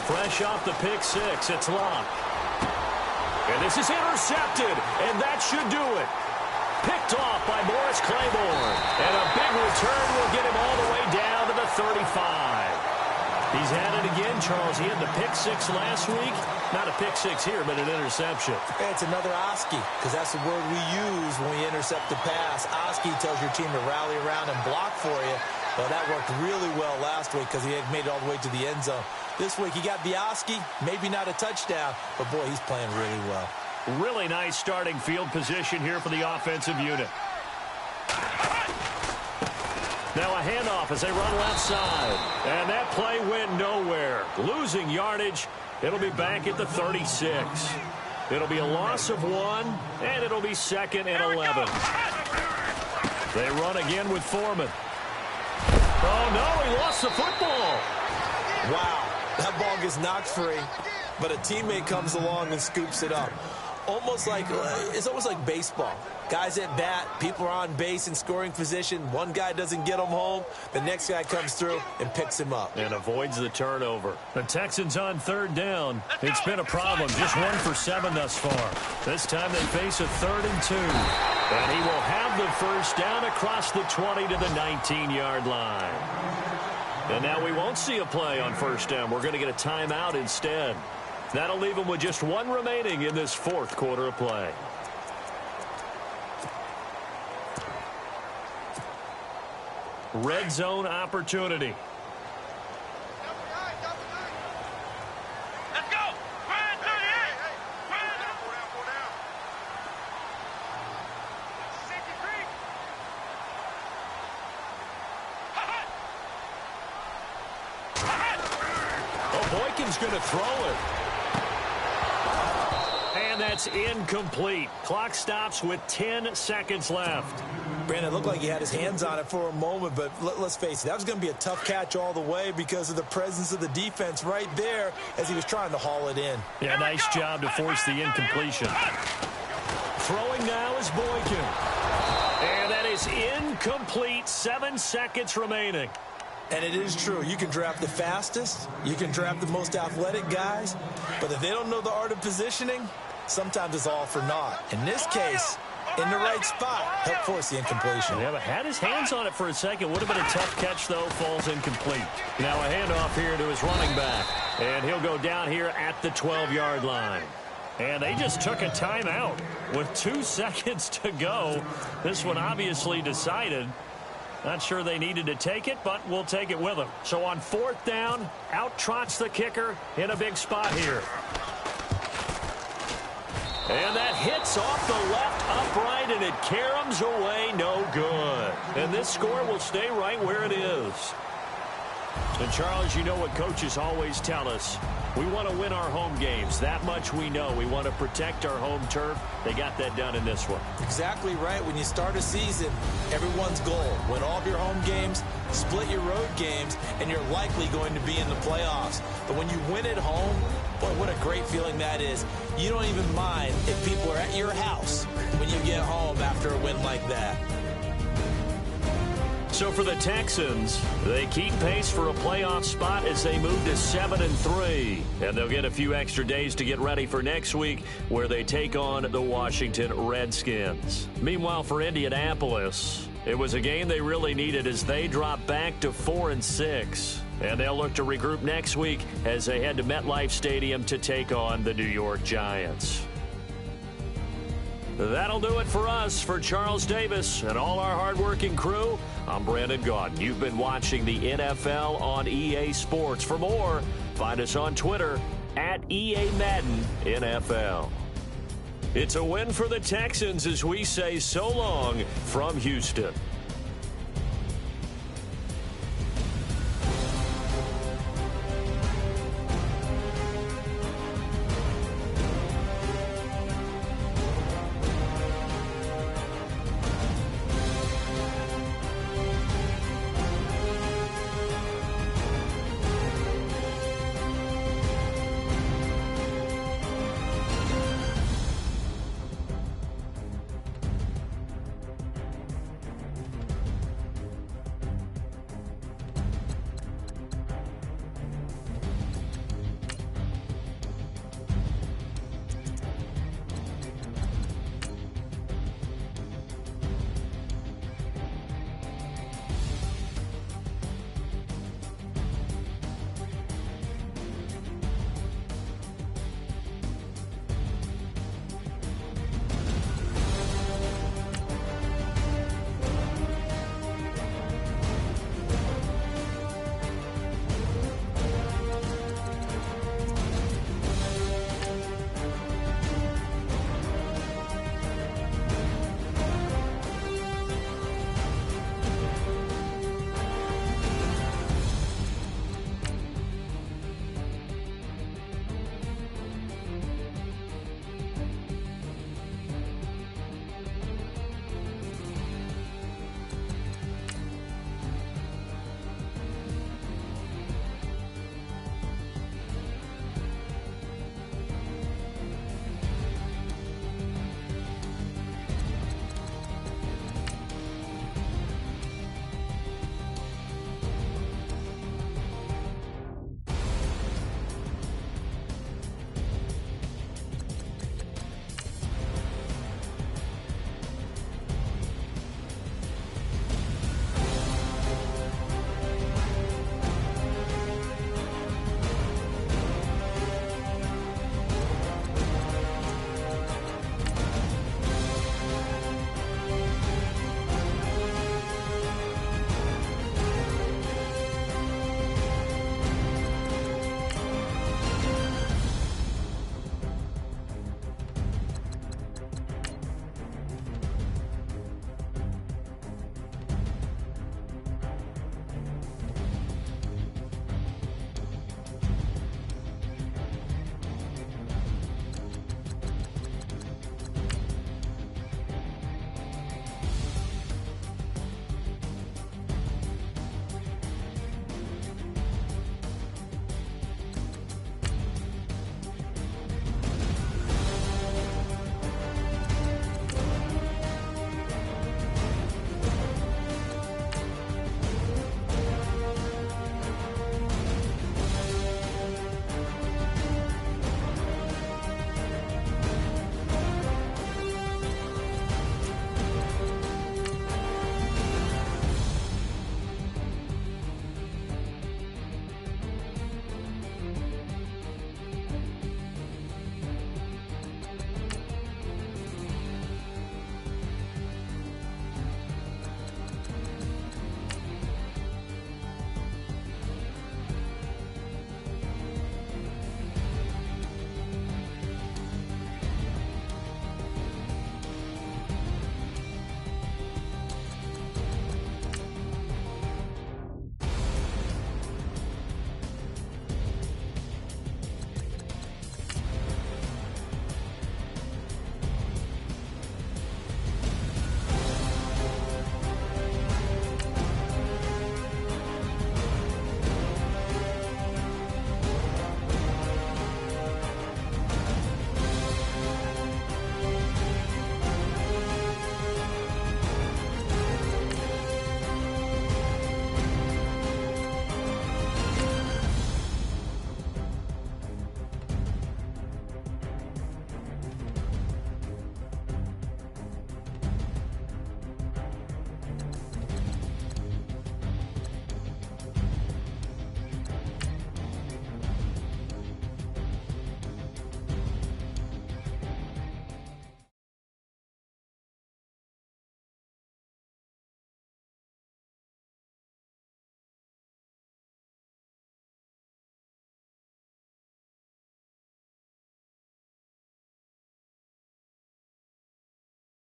Fresh off the pick six, it's Locke. And this is intercepted, and that should do it. Picked off by Morris Claiborne. And a big return will get him all the way down to the 35. He's had it again, Charles. He had the pick six last week. Not a pick six here, but an interception. It's another Oski, because that's the word we use when we intercept the pass. Oski tells your team to rally around and block for you. Well, that worked really well last week because he had made it all the way to the end zone. This week he got the Oski, maybe not a touchdown, but boy, he's playing really well. Really nice starting field position here for the offensive unit. Now a handoff as they run left side. And that play went nowhere. Losing yardage. It'll be back at the 36. It'll be a loss of 1, and it'll be 2nd and 11. They run again with Foreman. Oh, no, he lost the football. Wow, that ball gets knocked free, but a teammate comes along and scoops it up. It's almost like baseball. Guys at bat, people are on base in scoring position. One guy doesn't get him home. The next guy comes through and picks him up. And avoids the turnover. The Texans on 3rd down. It's been a problem. Just 1 for 7 thus far. This time they face a 3rd and 2. And he will have the first down across the 20 to the 19-yard line. And now we won't see a play on 1st down. We're going to get a timeout instead. That'll leave him with just 1 remaining in this 4th quarter of play. Red zone opportunity. Let's go. Run, 38. Oh, Boykin's going to throw it. And that's incomplete. Clock stops with 10 seconds left. Brandon, it looked like he had his hands on it for a moment, but let's face it, that was going to be a tough catch all the way because of the presence of the defense right there as he was trying to haul it in. Yeah, nice job to force the incompletion. Throwing now is Boykin. And that is incomplete. 7 seconds remaining. And it is true. You can draft the fastest. You can draft the most athletic guys. But if they don't know the art of positioning, sometimes it's all for naught. In this case, in the right spot, help force the incompletion. Yeah, but had his hands on it for a second. Would have been a tough catch, though. Falls incomplete. Now a handoff here to his running back. And he'll go down here at the 12-yard line. And they just took a timeout with 2 seconds to go. This one obviously decided. Not sure they needed to take it, but we'll take it with them. So on 4th down, out trots the kicker in a big spot here. And that hits off the left upright, and it caroms away, no good. And this score will stay right where it is. And, Charles, you know what coaches always tell us. We want to win our home games. That much we know. We want to protect our home turf. They got that done in this one. Exactly right. When you start a season, everyone's goal, win all of your home games, split your road games, and you're likely going to be in the playoffs. But when you win at home, boy, what a great feeling that is. You don't even mind if people are at your house when you get home after a win like that. So for the Texans, they keep pace for a playoff spot as they move to 7-3. And they'll get a few extra days to get ready for next week where they take on the Washington Redskins. Meanwhile, for Indianapolis, it was a game they really needed as they drop back to 4-6. And they'll look to regroup next week as they head to MetLife Stadium to take on the New York Giants. That'll do it for us. For Charles Davis and all our hardworking crew, I'm Brandon Gaudin. You've been watching the NFL on EA Sports. For more, find us on Twitter at EA Madden NFL. It's a win for the Texans as we say so long from Houston.